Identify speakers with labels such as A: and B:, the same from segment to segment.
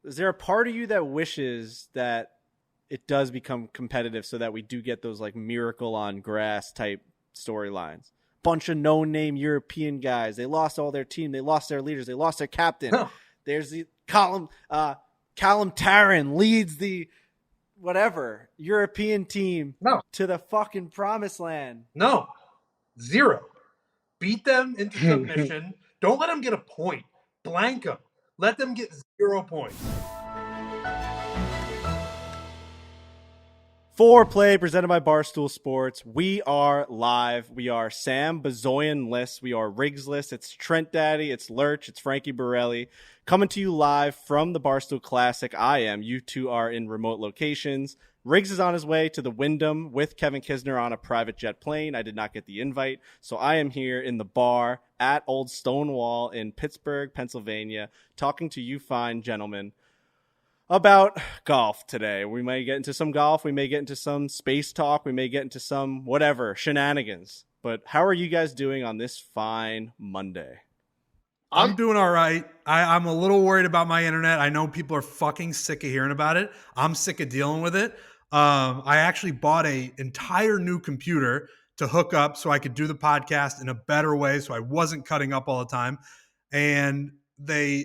A: is there a part of you that wishes that it does become competitive so that we do get those like Miracle on Grass type storylines? Bunch of no-name European guys. They lost all their team. They lost their leaders. They lost their captain.
B: No.
A: There's the Callum Tarrant leads the whatever European team to the fucking promised land.
B: No. 0. Beat them into submission. Don't let them get a point. Blank them. Let them get 0 points.
A: Foreplay presented by Barstool Sports. We are live. We are Sam Bazoyan-less. We are Riggs-less. It's Trent Daddy. It's Lurch. It's Frankie Borelli. Coming to you live from the Barstool Classic. I am. You two are in remote locations. Riggs is on his way to the Wyndham with Kevin Kisner on a private jet plane. I did not get the invite, so I am here in the bar at Old Stonewall in Pittsburgh, Pennsylvania, talking to you fine gentlemen about golf today. We may get into some golf. We may get into some space talk. We may get into some whatever shenanigans. But how are you guys doing on this fine Monday?
C: I'm doing all right. I'm a little worried about my internet. I know people are fucking sick of hearing about it. I'm sick of dealing with it. I actually bought an entire new computer to hook up so I could do the podcast in a better way so I wasn't cutting up all the time. And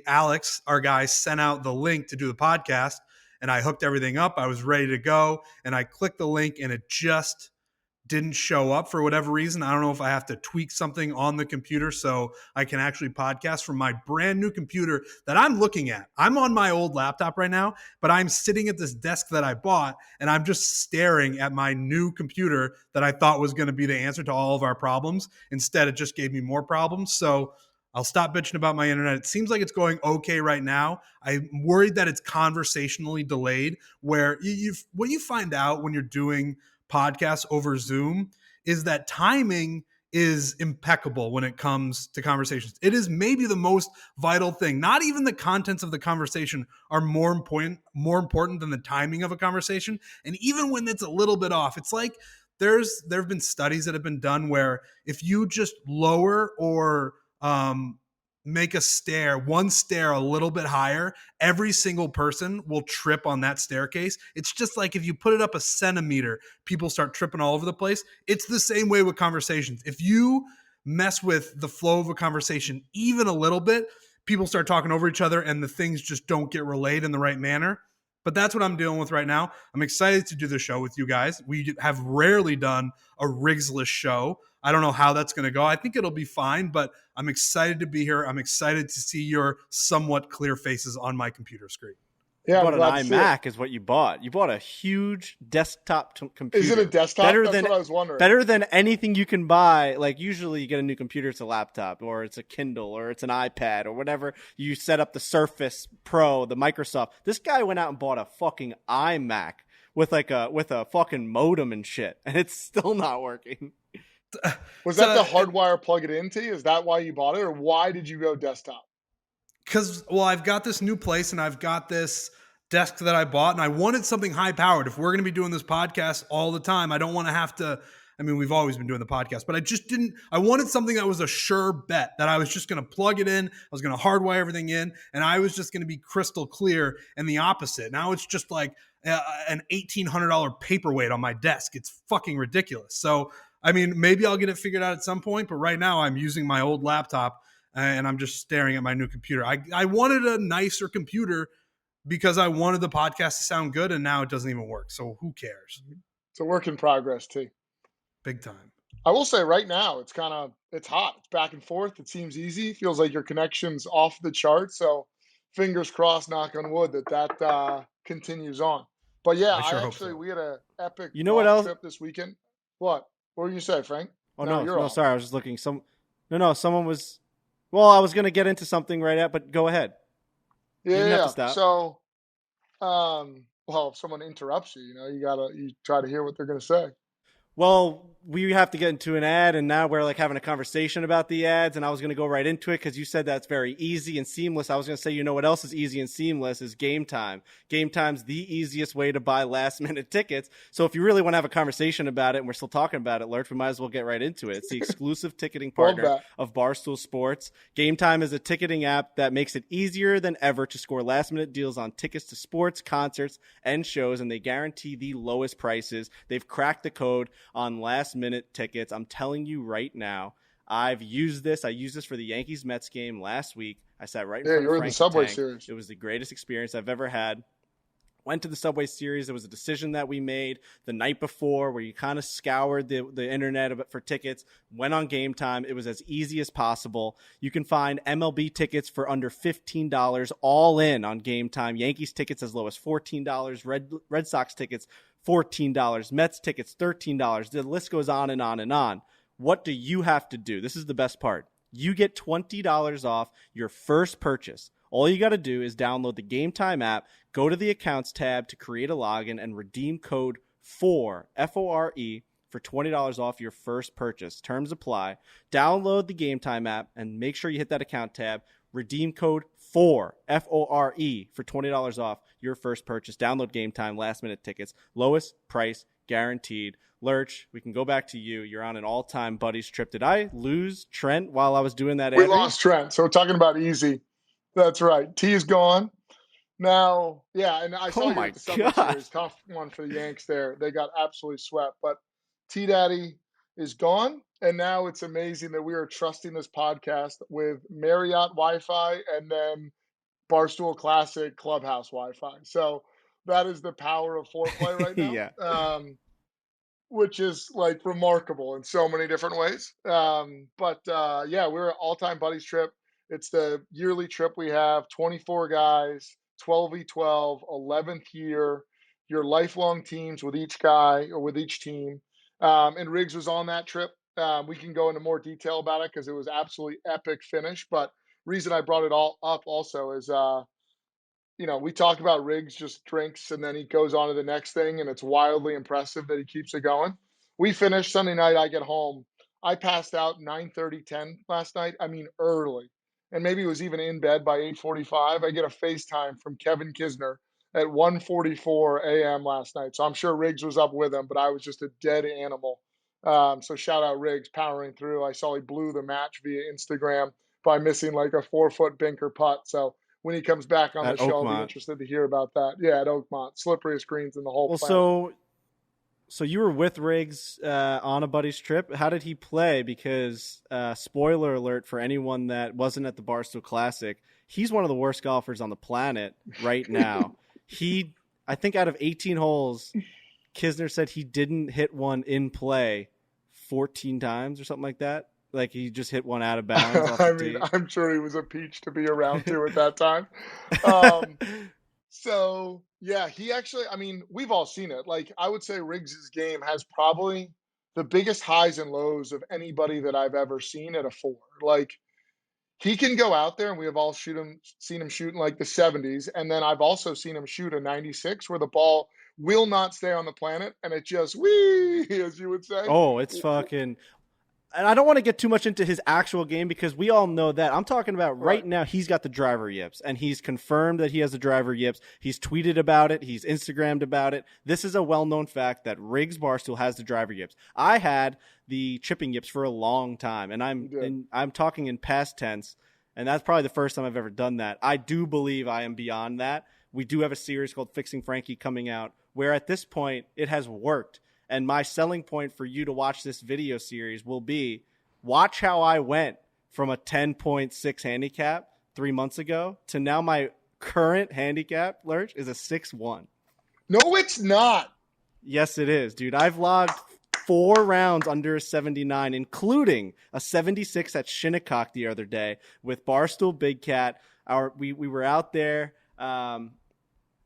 C: Alex, our guy, sent out the link to do the podcast, and I hooked everything up. I was ready to go, and I clicked the link, and it just didn't show up for whatever reason. I don't know if I have to tweak something on the computer so I can actually podcast from my brand new computer that I'm looking at. I'm on my old laptop right now, but I'm sitting at this desk that I bought, and I'm just staring at my new computer that I thought was going to be the answer to all of our problems. Instead, it just gave me more problems. So I'll stop bitching about my internet. It seems like it's going okay right now. I'm worried that it's conversationally delayed, where what you find out when you're doing podcasts over Zoom is that timing is impeccable when it comes to conversations. It is maybe the most vital thing. Not even the contents of the conversation are more important than the timing of a conversation. And even when it's a little bit off, it's like there have been studies that have been done where if you just lower or make one stair a little bit higher, every single person will trip on that staircase. It's just like if you put it up a centimeter, people start tripping all over the place. It's the same way with conversations. If you mess with the flow of a conversation even a little bit, people start talking over each other and the things just don't get relayed in the right manner. But that's what I'm dealing with right now. I'm excited to do the show with you guys. We have rarely done a Riggsless show. I don't know how that's going to go. I think it'll be fine, but I'm excited to be here. I'm excited to see your somewhat clear faces on my computer screen.
A: Yeah, you bought an iMac is what you bought. You bought a huge desktop computer.
D: Is it a desktop? That's what I was wondering.
A: Better than anything you can buy. Like usually you get a new computer, it's a laptop or it's a Kindle or it's an iPad or whatever. You set up the Surface Pro, the Microsoft. This guy went out and bought a fucking iMac with a fucking modem and shit, and it's still not working.
D: Was that the hardwire plug it into? Is that why you bought it, or why did you go desktop?
C: Because, I've got this new place and I've got this desk that I bought, and I wanted something high powered. If we're going to be doing this podcast all the time, I don't want to have to. I mean, we've always been doing the podcast, but I wanted something that was a sure bet that I was just going to plug it in. I was going to hardwire everything in, and I was just going to be crystal clear. And the opposite. Now it's just like an $1,800 paperweight on my desk. It's fucking ridiculous. So, I mean, maybe I'll get it figured out at some point, but right now I'm using my old laptop and I'm just staring at my new computer. I wanted a nicer computer because I wanted the podcast to sound good, and now it doesn't even work. So who cares?
D: It's a work in progress, too.
C: Big time.
D: I will say right now it's hot. It's back and forth. It seems easy. Feels like your connection's off the chart. So fingers crossed, knock on wood, that continues on. But yeah, we had an epic
A: what else?
D: Trip this weekend. What? What were you say, Frank?
A: Oh, no, sorry. I was just looking. Someone was. Well, I was going to get into something right at, but go ahead.
D: Yeah. So, if someone interrupts you, you try to hear what they're going to say.
A: Well, we have to get into an ad, and now we're like having a conversation about the ads, and I was going to go right into it because you said that's very easy and seamless. I was going to say, you know what else is easy and seamless is Game Time. Game Time's the easiest way to buy last-minute tickets. So if you really want to have a conversation about it, and we're still talking about it, Lurch, we might as well get right into it. It's the exclusive ticketing partner of Barstool Sports. Game Time is a ticketing app that makes it easier than ever to score last-minute deals on tickets to sports, concerts, and shows, and they guarantee the lowest prices. They've cracked the code on last-minute tickets. I'm telling you right now, I've used this. I used this for the Yankees-Mets game last week. I sat right in front of Frankie.
D: The Subway Series.
A: It was the greatest experience I've ever had. Went to the Subway Series. It was a decision that we made the night before where you kind of scoured the internet for tickets, went on Game Time. It was as easy as possible. You can find MLB tickets for under $15 all in on Game Time. Yankees tickets as low as $14. Red Sox tickets, $14. Mets tickets, $13. The list goes on and on and on. What do you have to do? This is the best part. You get $20 off your first purchase. All you got to do is download the Game Time app, go to the Accounts tab to create a login, and redeem code FORE, F-O-R-E, for $20 off your first purchase. Terms apply. Download the Game Time app and make sure you hit that Account tab. Redeem code FORE, F-O-R-E, for $20 off your first purchase. Download Game Time, last-minute tickets. Lowest price guaranteed. Lurch, we can go back to you. You're on an all-time buddies trip. Did I lose Trent while I was doing that?
D: We lost Trent, so we're talking about easy. That's right. T is gone. Now, yeah, and I saw you at the Subway Series. Tough one for the Yanks there. They got absolutely swept. But T-Daddy is gone, and now it's amazing that we are trusting this podcast with Marriott Wi-Fi and then Barstool Classic Clubhouse Wi-Fi. So that is the power of foreplay right now.
A: Yeah.
D: Which is like remarkable in so many different ways. Yeah, we're an all-time buddies trip. It's the yearly trip we have, 24 guys, 12v12, 11th year, your lifelong teams with each guy or with each team. And Riggs was on that trip. We can go into more detail about it because it was absolutely epic finish. But reason I brought it all up also is, we talk about Riggs just drinks and then he goes on to the next thing, and it's wildly impressive that he keeps it going. We finished Sunday night. I get home. I passed out 9:30, 10 last night. I mean, early. And maybe it was even in bed by 8:45. I get a FaceTime from Kevin Kisner at 1:44 a.m. last night. So I'm sure Riggs was up with him, but I was just a dead animal. So shout out Riggs powering through. I saw he blew the match via Instagram by missing like a 4-foot binker putt. So when he comes back on the show, I'll be interested to hear about that. Yeah, at Oakmont. Slipperiest greens in the whole planet.
A: So you were with Riggs on a buddy's trip. How did he play? Because spoiler alert for anyone that wasn't at the Barstool Classic, he's one of the worst golfers on the planet right now. I think out of 18 holes, Kisner said he didn't hit one in play 14 times or something like that. Like he just hit one out of bounds.
D: I mean, I'm sure he was a peach to be around to at that time. So, yeah, he actually, I mean, we've all seen it. Like, I would say Riggs' game has probably the biggest highs and lows of anybody that I've ever seen at a Fore. Like, he can go out there, and we have all seen him shoot in like the 70s. And then I've also seen him shoot a 96 where the ball will not stay on the planet, and it just, whee, as you would say.
A: Oh, it's fucking... And I don't want to get too much into his actual game because we all know that. I'm talking about right now, he's got the driver yips, and he's confirmed that he has the driver yips. He's tweeted about it. He's Instagrammed about it. This is a well-known fact that Riggs Barstool has the driver yips. I had the chipping yips for a long time, and I'm talking in past tense, and that's probably the first time I've ever done that. I do believe I am beyond that. We do have a series called Fixing Frankie coming out where at this point it has worked. And my selling point for you to watch this video series will be watch how I went from a 10.6 handicap 3 months ago to now my current handicap, Lurch, is a 6-1.
D: No, it's not.
A: Yes, it is, dude. I've logged 4 rounds under a 79, including a 76 at Shinnecock the other day with Barstool Big Cat. We were out there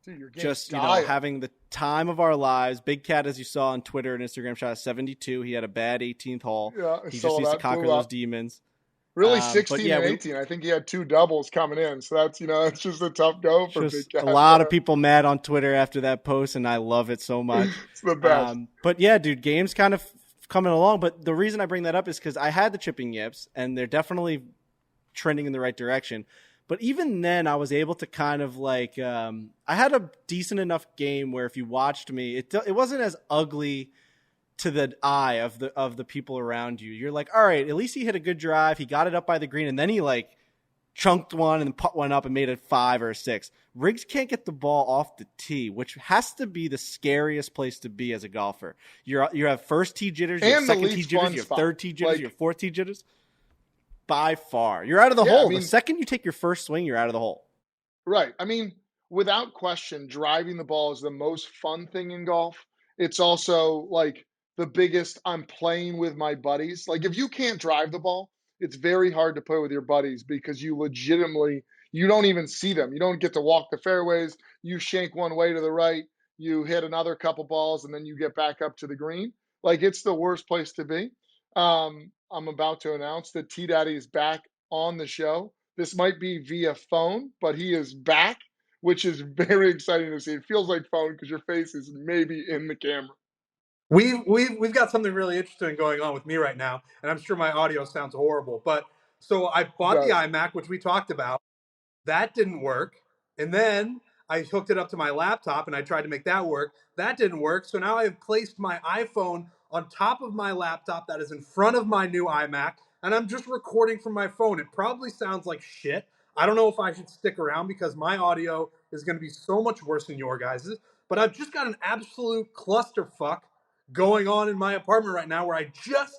D: Dude,
A: just having the time of our lives. Big Cat, as you saw on Twitter and Instagram, shot a 72. He had a bad 18th hole.
D: Yeah,
A: he just needs to conquer those demons.
D: Really, 16 and 18. I think he had 2 doubles coming in. So that's that's just a tough go for Big Cat.
A: A lot of people mad on Twitter after that post, and I love it so much.
D: It's the best.
A: But yeah, dude, game's kind of coming along. But the reason I bring that up is because I had the chipping yips, and they're definitely trending in the right direction. But even then, I was able to kind of like I had a decent enough game where if you watched me, it wasn't as ugly to the eye of the people around you. You're like, all right, at least he hit a good drive. He got it up by the green, and then he like chunked one and put one up and made it 5 or a 6. Riggs can't get the ball off the tee, which has to be the scariest place to be as a golfer. You have first tee jitters, you have second tee jitters, you have third tee jitters, you have fourth tee jitters. By far, you're out of the hole. The second you take your first swing, you're out of the hole.
D: Right. I mean, without question, driving the ball is the most fun thing in golf. It's also like the biggest I'm playing with my buddies. Like if you can't drive the ball, it's very hard to play with your buddies because you legitimately, you don't even see them. You don't get to walk the fairways. You shank one way to the right, you hit another couple balls, and then you get back up to the green. Like it's the worst place to be. I'm about to announce that T Daddy is back on the show. This might be via phone, but he is back, which is very exciting to see. It feels like phone because your face is maybe in the camera.
B: We've got something really interesting going on with me right now, and I'm sure my audio sounds horrible. But so I bought the iMac, which we talked about. That didn't work, and then I hooked it up to my laptop and I tried to make that work. That didn't work. So now I have placed my iPhone on top of my laptop that is in front of my new iMac, and I'm just recording from my phone. It probably sounds like shit. I don't know if I should stick around because my audio is going to be so much worse than your guys's. But I've just got an absolute clusterfuck going on in my apartment right now where I just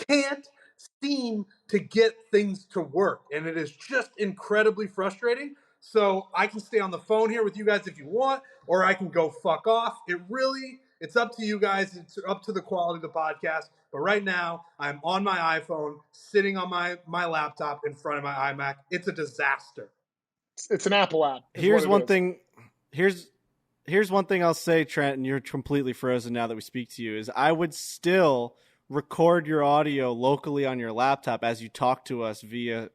B: can't seem to get things to work. And it is just incredibly frustrating. So I can stay on the phone here with you guys if you want, or I can go fuck off. It's up to you guys. It's up to the quality of the podcast. But right now, I'm on my iPhone, sitting on my laptop in front of my iMac. It's a disaster.
D: It's an Apple app.
A: Here's one thing. Here's one thing I'll say, Trent, and you're completely frozen now that we speak to you, is I would still record your audio locally on your laptop as you talk to us via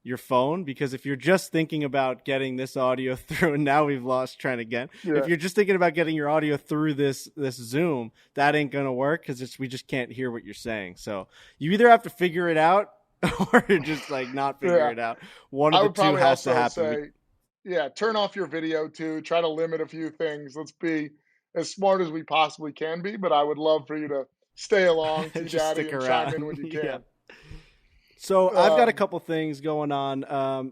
A: your phone, because if you're just thinking about getting this audio through, and now we've lost Trent again. Yeah. If you're just thinking about getting your audio through this Zoom, that ain't going to work because we just can't hear what you're saying. So you either have to figure it out or just like not figure it out. One of the two has to happen.
D: Turn off your video too. Try to limit a few things. Let's be as smart as we possibly can be, but I would love for you to stay along, T-Daddy, and chime in when you can.
A: Yeah. So I've got a couple things going on.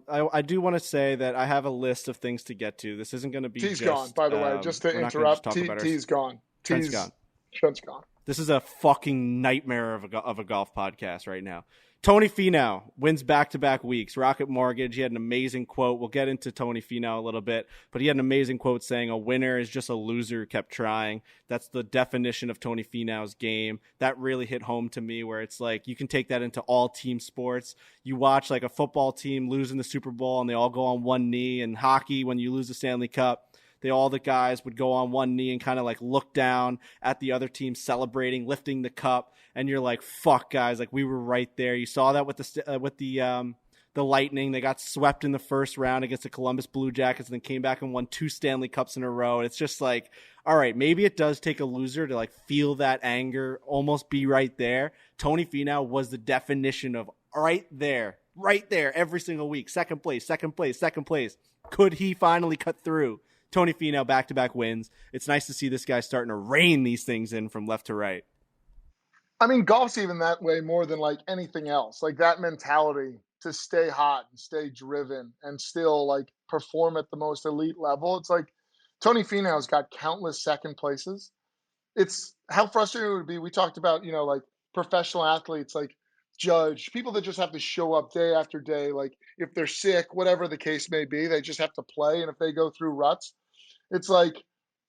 A: I do want to say that I have a list of things to get to. This isn't going to be
D: T's gone, by the way, just to interrupt. T's gone.
A: Trent's gone.
D: Trent's gone.
A: This is a fucking nightmare of a golf podcast right now. Tony Finau wins back-to-back weeks. Rocket Mortgage, he had an amazing quote. We'll get into Tony Finau a little bit, but he had an amazing quote saying, a winner is just a loser who kept trying. That's the definition of Tony Finau's game. That really hit home to me, where it's like you can take that into all team sports. You watch like a football team losing the Super Bowl and they all go on one knee. And hockey, when you lose the Stanley Cup, all the guys would go on one knee and kind of like look down at the other team celebrating, lifting the cup. And you're like, fuck, guys, like we were right there. You saw that with the Lightning. They got swept in the first round against the Columbus Blue Jackets and then came back and won 2 Stanley Cups in a row. And it's just like, all right, maybe it does take a loser to like feel that anger, almost be right there. Tony Finau was the definition of right there every single week. Second place. Could he finally cut through? Tony Finau, back-to-back wins. It's nice to see this guy starting to rein these things in from left to right.
D: I mean, golf's even that way more than like anything else. Like that mentality to stay hot and stay driven and still like perform at the most elite level. It's like Tony Finau's got countless second places. It's how frustrating it would be. We talked about, like professional athletes, like Judge, people that just have to show up day after day. Like if they're sick, whatever the case may be, they just have to play. And if they go through ruts, it's like,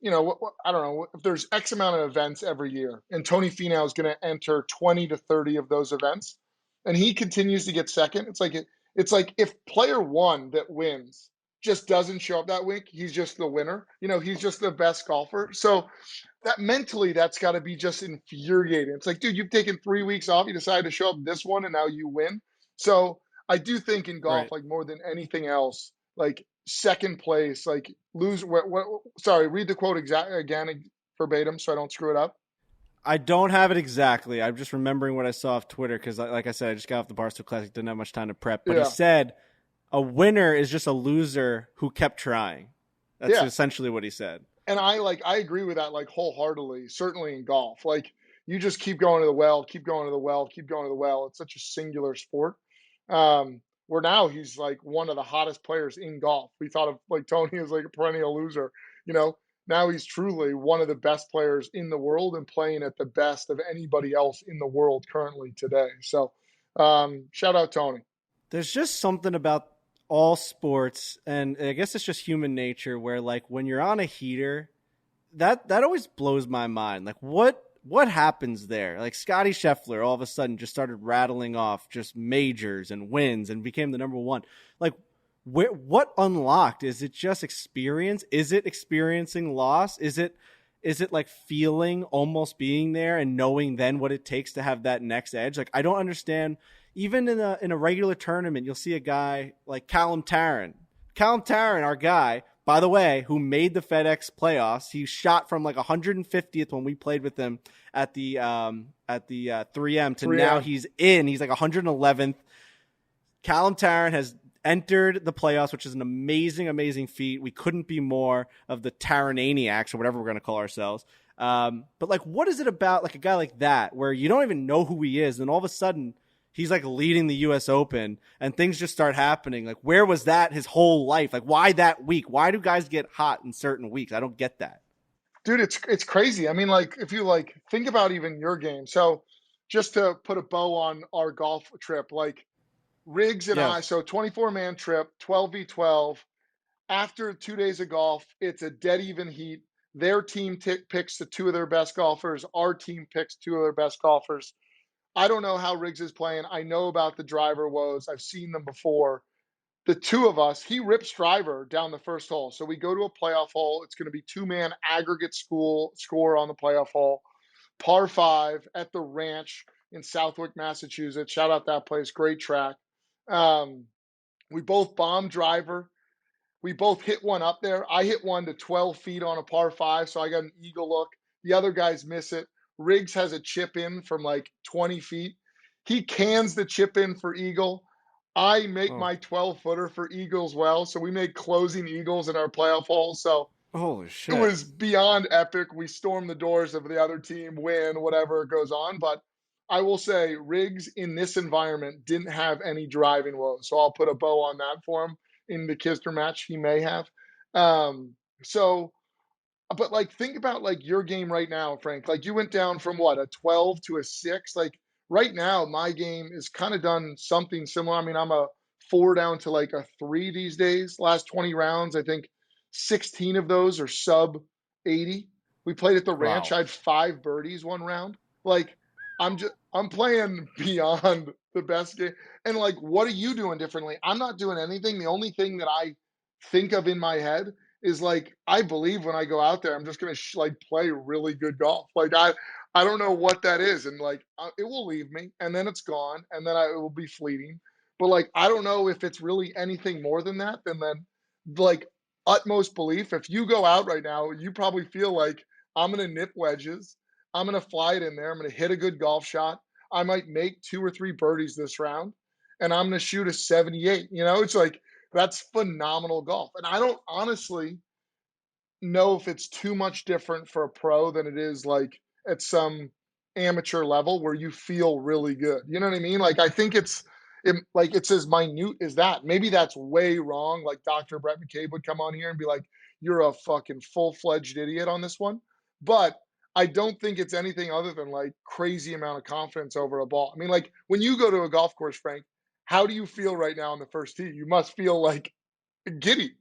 D: I don't know, if there's X amount of events every year and Tony Finau is going to enter 20 to 30 of those events and he continues to get second, it's like if player one that wins just doesn't show up that week, he's just the winner. He's just the best golfer. So that mentally, that's got to be just infuriating. It's like, dude, you've taken 3 weeks off. You decided to show up this one and now you win. So I do think in golf, like more than anything else, like second place, like lose. Sorry, read the quote again verbatim so I don't screw it up.
A: I don't have it exactly. I'm just remembering what I saw off Twitter because, like I said, I just got off the Barstool Classic, didn't have much time to prep. But he said a winner is just a loser who kept trying. That's essentially what he said.
D: And I agree with that like wholeheartedly, certainly in golf. Like you just keep going to the well, keep going to the well, keep going to the well. It's such a singular sport. Where now he's like one of the hottest players in golf. We thought of like Tony as like a perennial loser, you know. Now he's truly one of the best players in the world and playing at the best of anybody else in the world currently today. So shout out Tony.
A: There's just something about all sports, and I guess it's just human nature, where like when you're on a heater, that always blows my mind. Like what happens there? Like Scotty Scheffler all of a sudden just started rattling off just majors and wins and became the number one. Like what unlocked? Is it just experience? Is it experiencing loss? Is it like feeling almost being there and knowing then what it takes to have that next edge? Like I don't understand. Even in a regular tournament, you'll see a guy like Callum Tarrant. Callum Tarrant, our guy, by the way, who made the FedEx playoffs. He shot from like 150th when we played with him at the 3M to now he's in. He's like 111th. Callum Tarrant has entered the playoffs, which is an amazing, amazing feat. We couldn't be more of the Tarantaniacs or whatever we're going to call ourselves. But like, what is it about like a guy like that where you don't even know who he is, and all of a sudden he's like leading the U.S. Open and things just start happening? Like, where was that his whole life? Like, why that week? Why do guys get hot in certain weeks? I don't get that.
D: Dude, it's crazy. I mean, like, if you like think about even your game. So just to put a bow on our golf trip, like Riggs and I, so 24-man trip, 12v12. After 2 days of golf, it's a dead even heat. Their team picks the two of their best golfers. Our team picks two of their best golfers. I don't know how Riggs is playing. I know about the driver woes. I've seen them before. The two of us, he rips driver down the first hole. So we go to a playoff hole. It's going to be two-man aggregate score on the playoff hole. Par 5 at the ranch in Southwick, Massachusetts. Shout out that place. Great track. We both bomb driver. We both hit one up there. I hit one to 12 feet on a par 5, so I got an eagle look. The other guys miss it. Riggs has a chip in from like 20 feet. He cans the chip in for eagle. I make my 12-footer for eagles well, so we made closing eagles in our playoff hole. So
A: holy shit,
D: it was beyond epic. We stormed the doors of the other team, win, whatever goes on. But I will say Riggs in this environment didn't have any driving woes, so I'll put a bow on that for him. In the Kisner match, he may have. But like, think about like your game right now, Frank. Like you went down from what, a 12 to a 6. Like right now, my game is kind of done something similar. I mean, I'm a 4 down to like a 3 these days. Last 20 rounds, I think 16 of those are sub 80. We played at the ranch. I had 5 birdies one round. Like I'm playing beyond the best game. And like, what are you doing differently? I'm not doing anything. The only thing that I think of in my head is like, I believe when I go out there, I'm just going to like play really good golf. Like I don't know what that is. And like, it will leave me and then it's gone and then it will be fleeting. But like, I don't know if it's really anything more than that. Than like utmost belief. If you go out right now, you probably feel like I'm going to nip wedges. I'm going to fly it in there. I'm going to hit a good golf shot. I might make 2 or 3 birdies this round and I'm going to shoot a 78. You know, it's like, that's phenomenal golf. And I don't honestly know if it's too much different for a pro than it is like at some amateur level where you feel really good. You know what I mean? Like, I think it's as minute as that. Maybe that's way wrong. Like Dr. Brett McCabe would come on here and be like, you're a fucking full-fledged idiot on this one. But I don't think it's anything other than like crazy amount of confidence over a ball. I mean, like when you go to a golf course, Frank, how do you feel right now on the first tee? You must feel like giddy.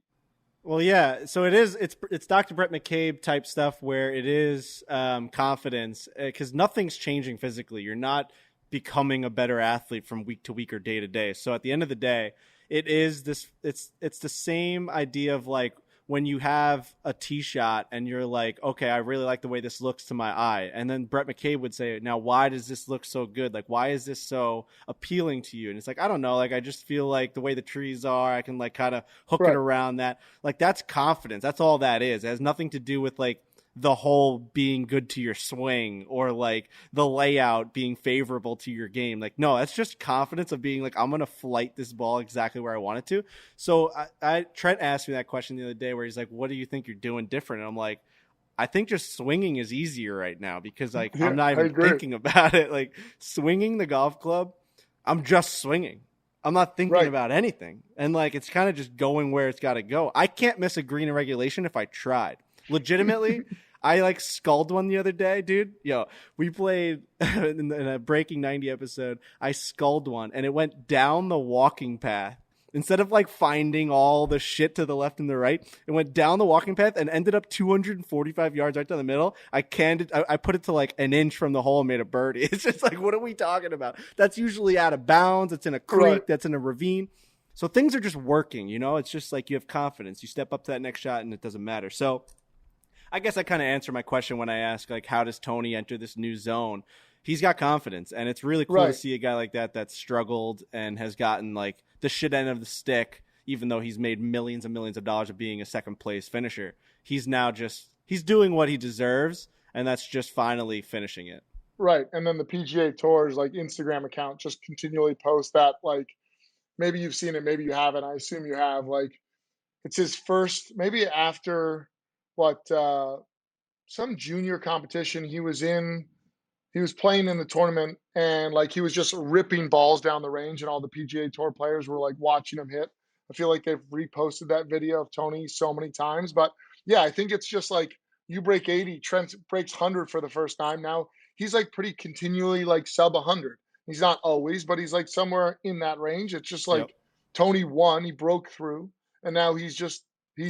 A: Well, yeah. So it's Dr. Brett McCabe type stuff where it is confidence because nothing's changing physically. You're not becoming a better athlete from week to week or day to day. So at the end of the day, it is this. It's the same idea of like when you have a tee shot and you're like, okay, I really like the way this looks to my eye. And then Brett McCabe would say, now, why does this look so good? Like, why is this so appealing to you? And it's like, I don't know. Like, I just feel like the way the trees are, I can like kind of hook it around that. Like, that's confidence. That's all that is. It has nothing to do with like the hole being good to your swing or like the layout being favorable to your game. Like, no, that's just confidence of being like, I'm going to flight this ball exactly where I want it to. So Trent asked me that question the other day where he's like, what do you think you're doing different? And I'm like, I think just swinging is easier right now because like, I'm not even thinking about it. Like swinging the golf club, I'm just swinging. I'm not thinking about anything. And like, it's kind of just going where it's got to go. I can't miss a green in regulation if I tried. Legitimately, I like sculled one the other day, dude. Yo, we played in a Breaking 90 episode. I sculled one and it went down the walking path. Instead of like finding all the shit to the left and the right, it went down the walking path and ended up 245 yards right down the middle. I put it to like an inch from the hole and made a birdie. It's just like, what are we talking about? That's usually out of bounds. It's in a creek. That's in a ravine. So things are just working, you know? It's just like you have confidence. You step up to that next shot and it doesn't matter. So I guess I kind of answer my question when I ask, like, how does Tony enter this new zone? He's got confidence, and it's really cool to see a guy like that that's struggled and has gotten, like, the shit end of the stick, even though he's made millions and millions of dollars of being a second-place finisher. He's now he's doing what he deserves, and that's just finally finishing it.
D: Right, and then the PGA Tour's, like, Instagram account just continually posts that, like, maybe you've seen it, maybe you haven't. I assume you have, like, it's his first, maybe after some junior competition he was playing in the tournament and like he was just ripping balls down the range and all the PGA Tour players were like watching him hit. I feel like they've reposted that video of Tony so many times, but yeah, I think it's just like you break 80, Trent breaks 100 for the first time. Now he's like pretty continually like sub 100. He's not always, but he's like somewhere in that range. It's just like Tony won, he broke through, and now he's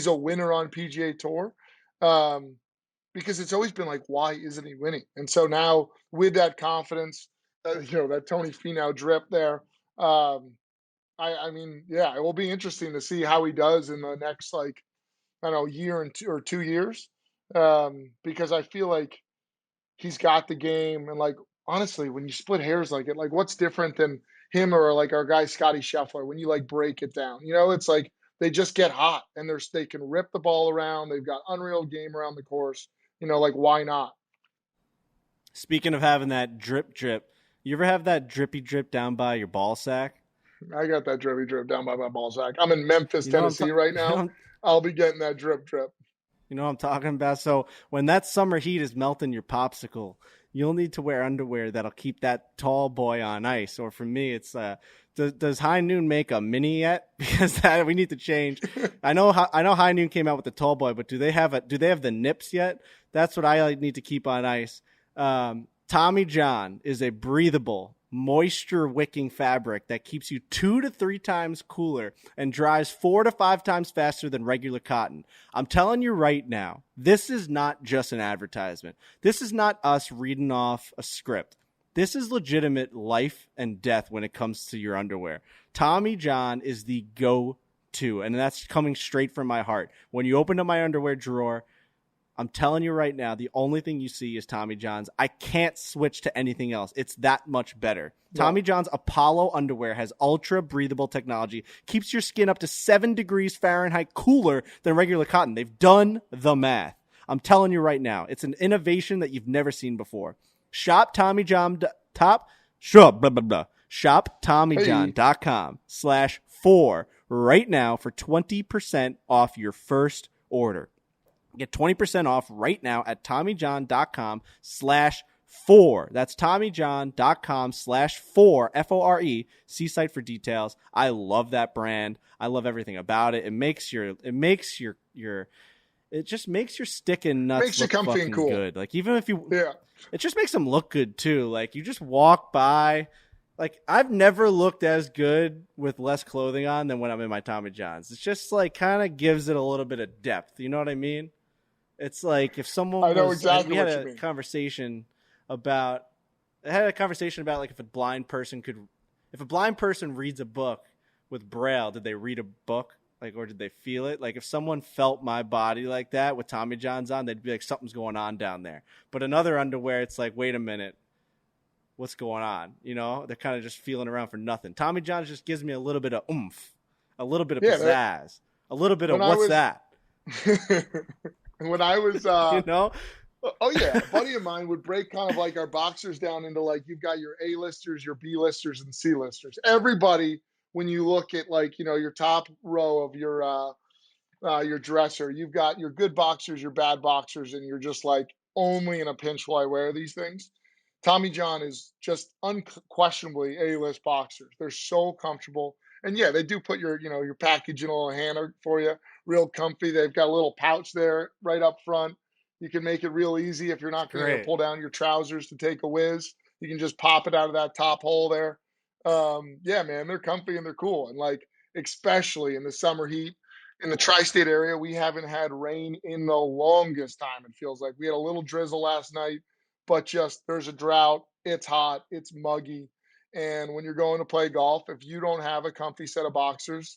D: a winner on PGA Tour. Because it's always been like, why isn't he winning? And so now with that confidence, that Tony Finau drip there, I mean, yeah, it will be interesting to see how he does in the next, like, I don't know, year or 2 years, because I feel like he's got the game. And like, honestly, when you split hairs like it, like what's different than him or like our guy Scotty Scheffler when you like break it down? It's like they just get hot and they can rip the ball around. They've got unreal game around the course. Like, why not?
A: Speaking of having that drip, you ever have that drippy drip down by your ball sack?
D: I got that drippy drip down by my ball sack. I'm in Memphis, Tennessee right now. I'll be getting that drip.
A: You know what I'm talking about? So when that summer heat is melting your popsicle, you'll need to wear underwear that'll keep that tall boy on ice. Or for me, it's does High Noon make a mini yet? Because we need to change. I know High Noon came out with the tall boy, but do they have the nips yet? That's what I need to keep on ice. Tommy John is a breathable, moisture-wicking fabric that keeps you 2 to 3 times cooler and dries 4 to 5 times faster than regular cotton. I'm telling you right now, this is not just an advertisement. This is not us reading off a script. This is legitimate life and death when it comes to your underwear. Tommy John is the go-to, and that's coming straight from my heart. When you open up my underwear drawer, I'm telling you right now, the only thing you see is Tommy John's. I can't switch to anything else. It's that much better. Yeah. Tommy John's Apollo underwear has ultra breathable technology, keeps your skin up to 7 degrees Fahrenheit cooler than regular cotton. They've done the math. I'm telling you right now, it's an innovation that you've never seen before. Shop Tommy John Shop TommyJohn.com/Fore right now for 20% off your first order. Get 20% off right now at TommyJohn.com/Fore. That's TommyJohn.com/Fore, Fore. See site for details. I love that brand. I love everything about it. It just makes your stick and nuts look fucking cool. Good. Like even if it just makes them look good too. Like you just walk by. Like I've never looked as good with less clothing on than when I'm in my Tommy Johns. It's just like kind of gives it a little bit of depth. You know what I mean? It's like if someone
D: I know exactly
A: we had
D: what
A: a
D: you mean.
A: conversation about like if a blind person reads a book with Braille, did they read a book? Like, or did they feel it? Like if someone felt my body like that with Tommy John's on, they'd be like, something's going on down there. But another underwear, it's like, wait a minute, what's going on? They're kind of just feeling around for nothing. Tommy John's just gives me a little bit of oomph, a little bit of pizzazz, a little bit of what's that?
D: when I was,
A: You know?
D: oh yeah, a buddy of mine would break kind of like our boxers down into like, you've got your A-listers, your B-listers, and C-listers. Everybody, when you look at like, your top row of your dresser, you've got your good boxers, your bad boxers, and you're just like, only in a pinch will I wear these things. Tommy John is just unquestionably A-list boxers. They're so comfortable. And yeah, they do put your package in a little handle for you, real comfy. They've got a little pouch there right up front. You can make it real easy if you're not going to
A: Great.
D: pull down your trousers to take a whiz. You can just pop it out of that top hole there. Yeah, man, they're comfy and they're cool. And like, especially in the summer heat, in the tri-state area, we haven't had rain in the longest time. It feels like we had a little drizzle last night, but just there's a drought. It's hot. It's muggy. And when you're going to play golf, if you don't have a comfy set of boxers,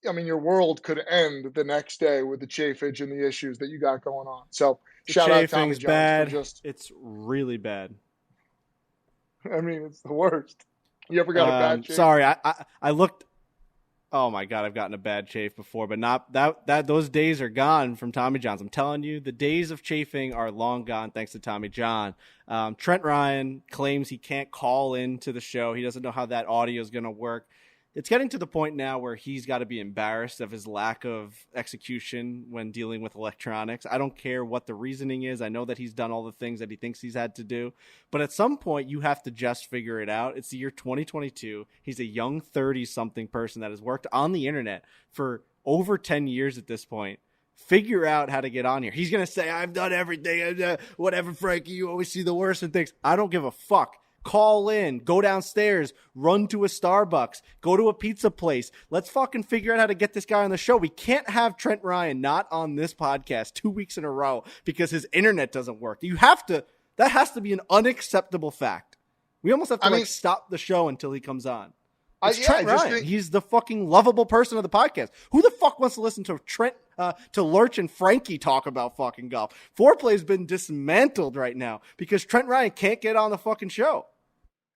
D: I mean, your world could end the next day with the chafage and the issues that you got going on. So
A: The
D: shout out Tommy
A: chafing's
D: Johns
A: bad.
D: for just,
A: It's really bad.
D: I mean, it's the worst. You ever got a bad chafe?
A: Sorry, I looked. Oh my God, I've gotten a bad chafe before, but not that those days are gone from Tommy John's. I'm telling you, the days of chafing are long gone thanks to Tommy John. Trent Ryan claims he can't call into the show. He doesn't know how that audio is going to work. It's getting to the point now where he's got to be embarrassed of his lack of execution when dealing with electronics. I don't care what the reasoning is. I know that he's done all the things that he thinks he's had to do. But at some point, you have to just figure it out. It's the year 2022. He's a young 30-something person that has worked on the internet for over 10 years at this point. Figure out how to get on here. He's going to say, I've done everything. Whatever, Frankie, you always see the worst in things. I don't give a fuck. Call in, go downstairs, run to a Starbucks, go to a pizza place. Let's fucking figure out how to get this guy on the show. We can't have Trent Ryan not on this podcast 2 weeks in a row because his internet doesn't work. That has to be an unacceptable fact. We almost have to stop the show until he comes on. It's Trent Ryan. He's the fucking lovable person of the podcast. Who the fuck wants to listen to to Lurch and Frankie talk about fucking golf? Foreplay's been dismantled right now because Trent Ryan can't get on the fucking show.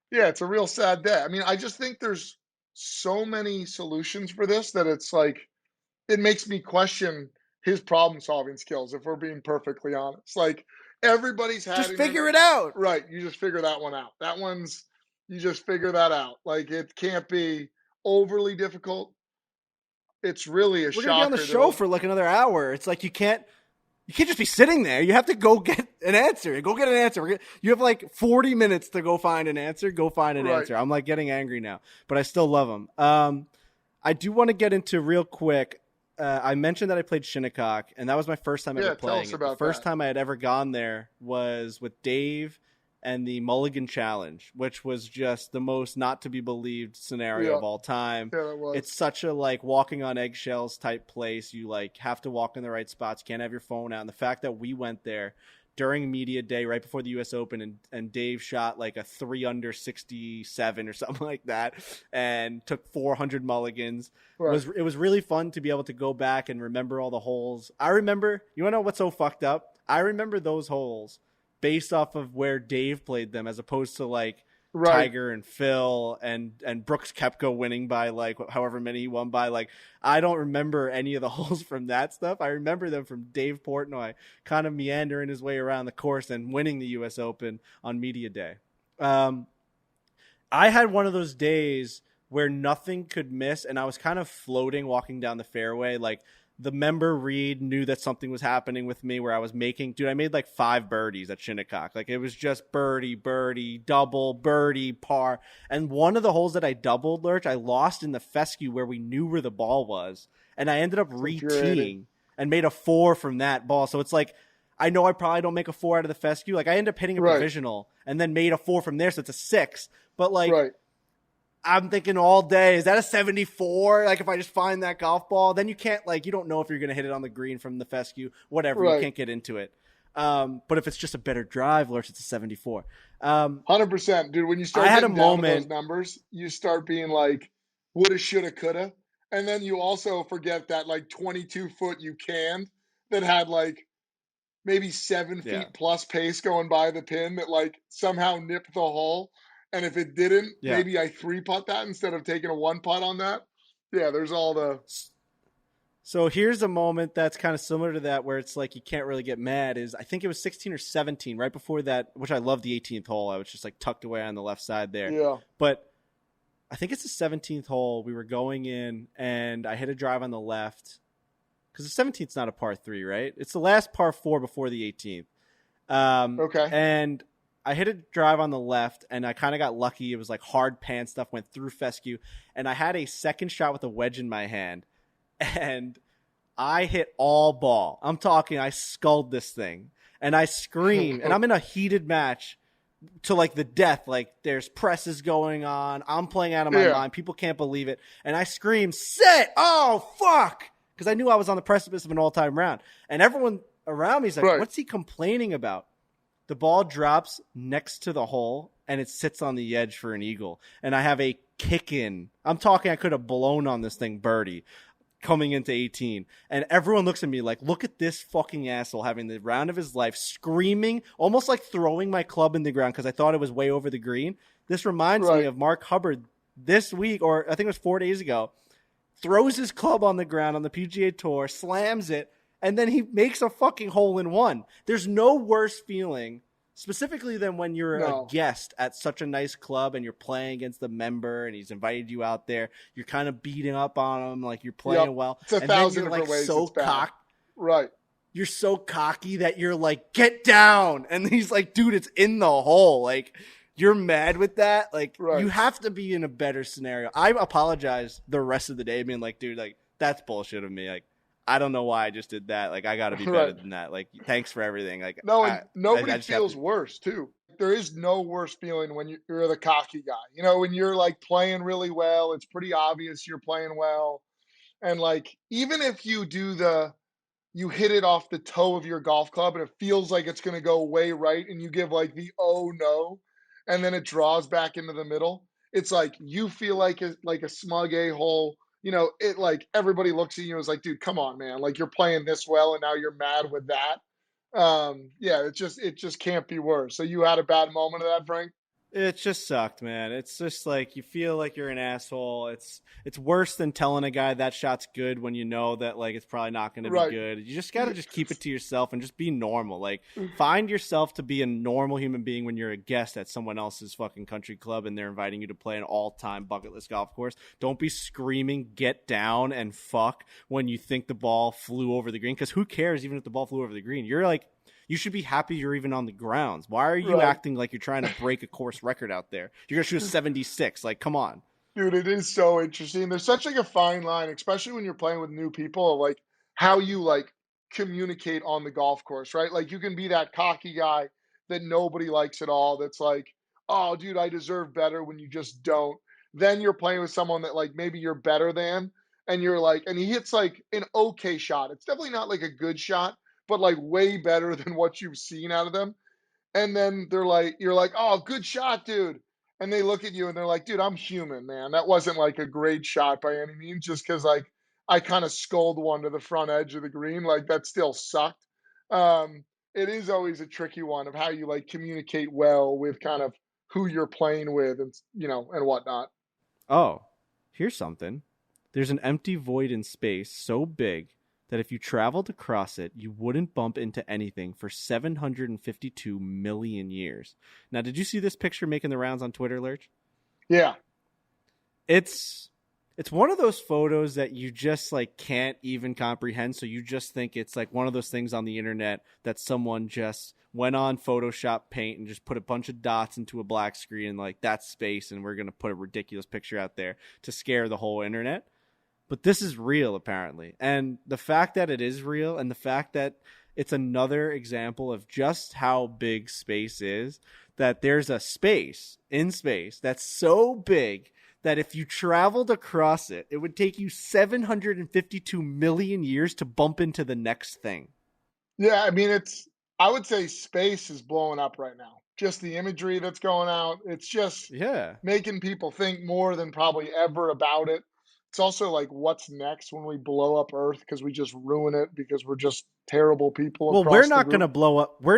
D: Yeah, it's a real sad day. I mean, I just think there's so many solutions for this that it's like, it makes me question his problem solving skills, if we're being perfectly honest. Like, everybody's had
A: just figure it out.
D: Right. You just figure that one out. You just figure that out. Like, it can't be overly difficult. It's really a shocker.
A: We're going to be on the show for like another hour. It's like you can't just be sitting there. You have to go get an answer. Go get an answer. You have like 40 minutes to go find an answer. Go find an answer. I'm like getting angry now, but I still love him. I do want to get into real quick. I mentioned that I played Shinnecock, and that was my first time ever playing. The first time I had ever gone there was with Dave and the Mulligan Challenge, which was just the most not to be believed scenario of all time.
D: Yeah, it was.
A: It's such a like walking on eggshells type place. You like have to walk in the right spots. You can't have your phone out. And the fact that we went there during media day right before the US Open and Dave shot like a 3 under 67 or something like that and took 400 mulligans.
D: Right.
A: It was really fun to be able to go back and remember all the holes. I remember, you want to know what's so fucked up? I remember those holes based off of where Dave played them, as opposed to like Tiger and Phil and Brooks Koepka winning by like however many he won by. Like, I don't remember any of the holes from that stuff. I remember them from Dave Portnoy kind of meandering his way around the course and winning the US Open on media day. I had one of those days where nothing could miss, and I was kind of floating walking down the fairway. Like, the member Reed knew that something was happening with me where I was I made like 5 birdies at Shinnecock. Like, it was just birdie, double, birdie, par. And one of the holes that I doubled, Lurch, I lost in the fescue where we knew where the ball was. And I ended up re-teeing and made a 4 from that ball. So it's like, I know I probably don't make a 4 out of the fescue. Like, I end up hitting a provisional and then made a 4 from there. So it's a 6. But like, I'm thinking all day, is that a 74? Like, if I just find that golf ball, then you can't, like, you don't know if you're going to hit it on the green from the fescue, whatever. You can't get into it. But if it's just a better drive, Lurch, it's a 74.
D: 100%. Dude, when you start getting down to those numbers, you start being like, woulda, shoulda, coulda. And then you also forget that, like, 22-foot you canned that had, like, maybe 7 feet plus pace going by the pin that, like, somehow nipped the hole. And if it didn't, maybe I 3-putt that instead of taking a 1-putt on that. Yeah, there's all the...
A: So here's a moment that's kind of similar to that where it's like you can't really get mad is I think it was 16 or 17 right before that, which I love the 18th hole. I was just like tucked away on the left side there.
D: Yeah.
A: But I think it's the 17th hole. We were going in and I hit a drive on the left because the 17th is not a par 3, right? It's the last par 4 before the 18th.
D: Okay.
A: And I hit a drive on the left and I kind of got lucky. It was like hard pan stuff, went through fescue. And I had a second shot with a wedge in my hand. And I hit all ball. I'm talking, I sculled this thing. And I scream. And I'm in a heated match to like the death. Like there's presses going on. I'm playing out of my mind. People can't believe it. And I scream, "Sit! Oh, fuck!" Because I knew I was on the precipice of an all-time round. And everyone around me is like, what's he complaining about? The ball drops next to the hole, and it sits on the edge for an eagle. And I have a kick in. I'm talking I could have blown on this thing birdie coming into 18. And everyone looks at me like, look at this fucking asshole having the round of his life, screaming, almost like throwing my club in the ground because I thought it was way over the green. This reminds me of Mark Hubbard this week, or I think it was 4 days ago, throws his club on the ground on the PGA Tour, slams it, and then he makes a fucking hole-in-one. There's no worse feeling, specifically than when you're a guest at such a nice club and you're playing against the member and he's invited you out there. You're kind of beating up on him like you're playing well.
D: It's 1,000 different ways
A: so
D: it's bad. Right.
A: You're so cocky that you're like, get down. And he's like, dude, it's in the hole. Like, you're mad with that. Like, you have to be in a better scenario. I apologize the rest of the day being like, dude, like, that's bullshit of me. Like, I don't know why I just did that. Like, I got to be better than that. Like, thanks for everything. Like,
D: no, and nobody feels worse, too. There is no worse feeling when you're the cocky guy. You know, when you're, like, playing really well, it's pretty obvious you're playing well. And, like, even if you you hit it off the toe of your golf club and it feels like it's going to go way right and you give, like, the oh, no, and then it draws back into the middle, it's like you feel like a smug a-hole. You know, it like everybody looks at you and is like, dude, come on, man. Like you're playing this well and now you're mad with that. It just can't be worse. So you had a bad moment of that, Frank?
A: It just sucked, man. It's just like you feel like you're an asshole. It's worse than telling a guy that shot's good when you know that like it's probably not going to be good. You just got to just keep it to yourself and just be normal. Like find yourself to be a normal human being when you're a guest at someone else's fucking country club and they're inviting you to play an all-time bucket list golf course. Don't be screaming get down and fuck when you think the ball flew over the green, because who cares even if the ball flew over the green? You're like, you should be happy you're even on the grounds. Why are you acting like you're trying to break a course record out there? You're going to shoot a 76. Like, come on.
D: Dude, it is so interesting. There's such like a fine line, especially when you're playing with new people, of like how you like communicate on the golf course, right? Like you can be that cocky guy that nobody likes at all. That's like, oh, dude, I deserve better, when you just don't. Then you're playing with someone that like maybe you're better than, and you're like, and he hits like an okay shot. It's definitely not like a good shot, but like way better than what you've seen out of them. And then they're like, you're like, oh, good shot, dude. And they look at you and they're like, dude, I'm human, man. That wasn't like a great shot by any means, just because like I kind of sculled one to the front edge of the green. Like that still sucked. It is always a tricky one of how you like communicate well with kind of who you're playing with and, you know, and whatnot.
A: Oh, here's something. There's an empty void in space so big that if you traveled across it, you wouldn't bump into anything for 752 million years. Now, did you see this picture making the rounds on Twitter, Lurch?
D: Yeah.
A: It's one of those photos that you just like can't even comprehend. So you just think it's like one of those things on the internet that someone just went on Photoshop Paint and just put a bunch of dots into a black screen and like that's space and we're going to put a ridiculous picture out there to scare the whole internet. But this is real, apparently. And the fact that it is real and the fact that it's another example of just how big space is, that there's a space in space that's so big that if you traveled across it, it would take you 752 million years to bump into the next thing.
D: Yeah, I mean, I would say space is blowing up right now. Just the imagery that's going out. It's just making people think more than probably ever about it. It's also like, what's next when we blow up Earth because we just ruin it because we're just terrible people
A: Well,
D: across the group?
A: We're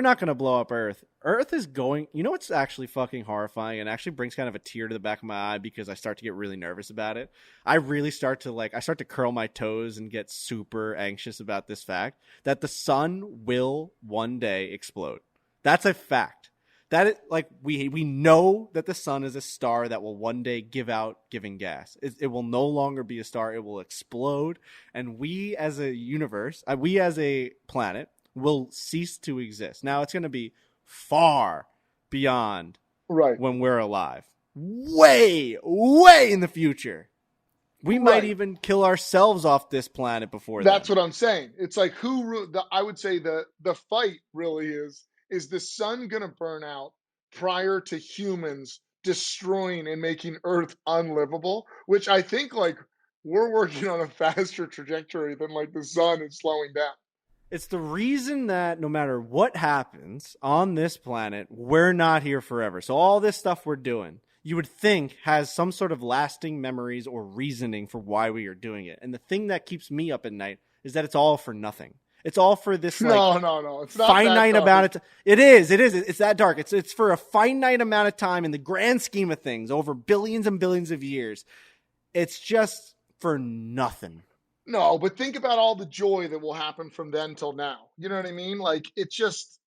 A: not going to blow up Earth. Earth is going, you know what's actually fucking horrifying and actually brings kind of a tear to the back of my eye because I start to get really nervous about it. I really start to curl my toes and get super anxious about this fact that the sun will one day explode. That's a fact. That is, like, we know that the sun is a star that will one day give out giving gas. It will no longer be a star. It will explode. And we as a universe, we as a planet will cease to exist. Now, it's going to be far beyond when we're alive. Way, way in the future. We might even kill ourselves off this planet before that.
D: That's what I'm saying. It's like I would say the fight really is the sun going to burn out prior to humans destroying and making Earth unlivable, which I think like we're working on a faster trajectory than like the sun is slowing down.
A: It's the reason that no matter what happens on this planet, we're not here forever. So all this stuff we're doing, you would think has some sort of lasting memories or reasoning for why we are doing it. And the thing that keeps me up at night is that it's all for nothing. It's all for this
D: no. It's not
A: finite amount of time. It is. It's that dark. It's for a finite amount of time in the grand scheme of things over billions and billions of years. It's just for nothing.
D: No, but think about all the joy that will happen from then till now. You know what I mean? Like, it's just,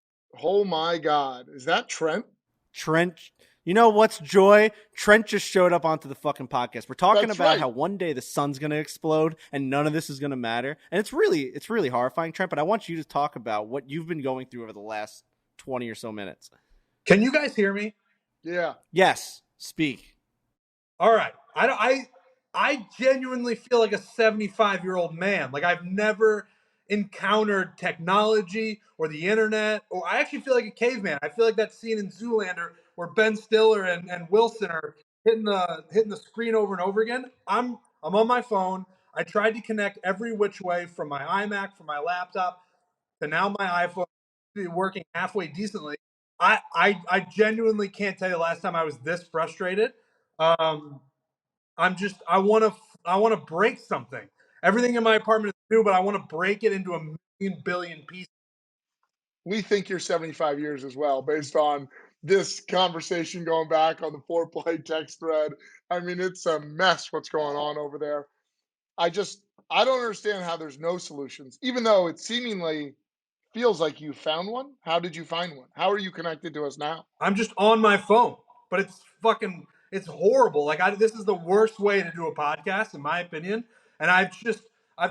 D: oh my God. Is that Trent?
A: Trent. You know what's joy? Trent just showed up onto the fucking podcast. We're talking about how one day the sun's going to explode and none of this is going to matter. And it's really horrifying, Trent, but I want you to talk about what you've been going through over the last 20 or so minutes.
B: Can you guys hear me?
D: Yeah.
A: Yes. Speak.
B: All right. I genuinely feel like a 75-year-old man. Like, I've never encountered technology or the internet, or I actually feel like a caveman. I feel like that scene in Zoolander where Ben Stiller and Wilson are hitting the screen over and over again. I'm on my phone. I tried to connect every which way from my iMac, from my laptop, to now my iPhone working halfway decently. I genuinely can't tell you the last time I was this frustrated. I want to break something. Everything in my apartment is new, but I want to break it into a million billion pieces.
D: We think you're 75 years as well, based on this conversation going back on the foreplay text thread. I mean, it's a mess what's going on over there. I don't understand how there's no solutions, even though it seemingly feels like you found one. How did you find one? How are you connected to us now?
B: I'm just on my phone, but it's horrible. Like, this is the worst way to do a podcast, in my opinion. And I've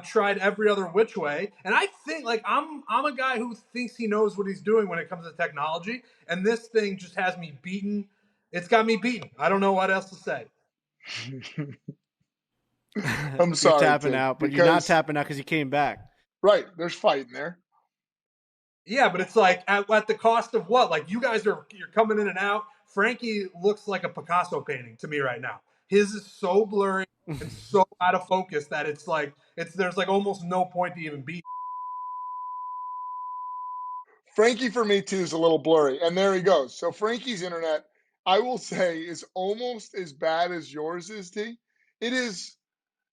B: tried every other which way. And I think, like, I'm a guy who thinks he knows what he's doing when it comes to technology. And this thing just has me beaten. It's got me beaten. I don't know what else to say.
D: I'm sorry.
A: You're tapping out, but you're not tapping out because you came back.
D: Right. There's fighting there.
B: Yeah, but it's like at the cost of what? Like, you're coming in and out. Frankie looks like a Picasso painting to me right now. His is so blurry and so out of focus that there's like almost no point to even be.
D: Frankie for me too is a little blurry, and there he goes. So Frankie's internet, I will say, is almost as bad as yours is, T. It is.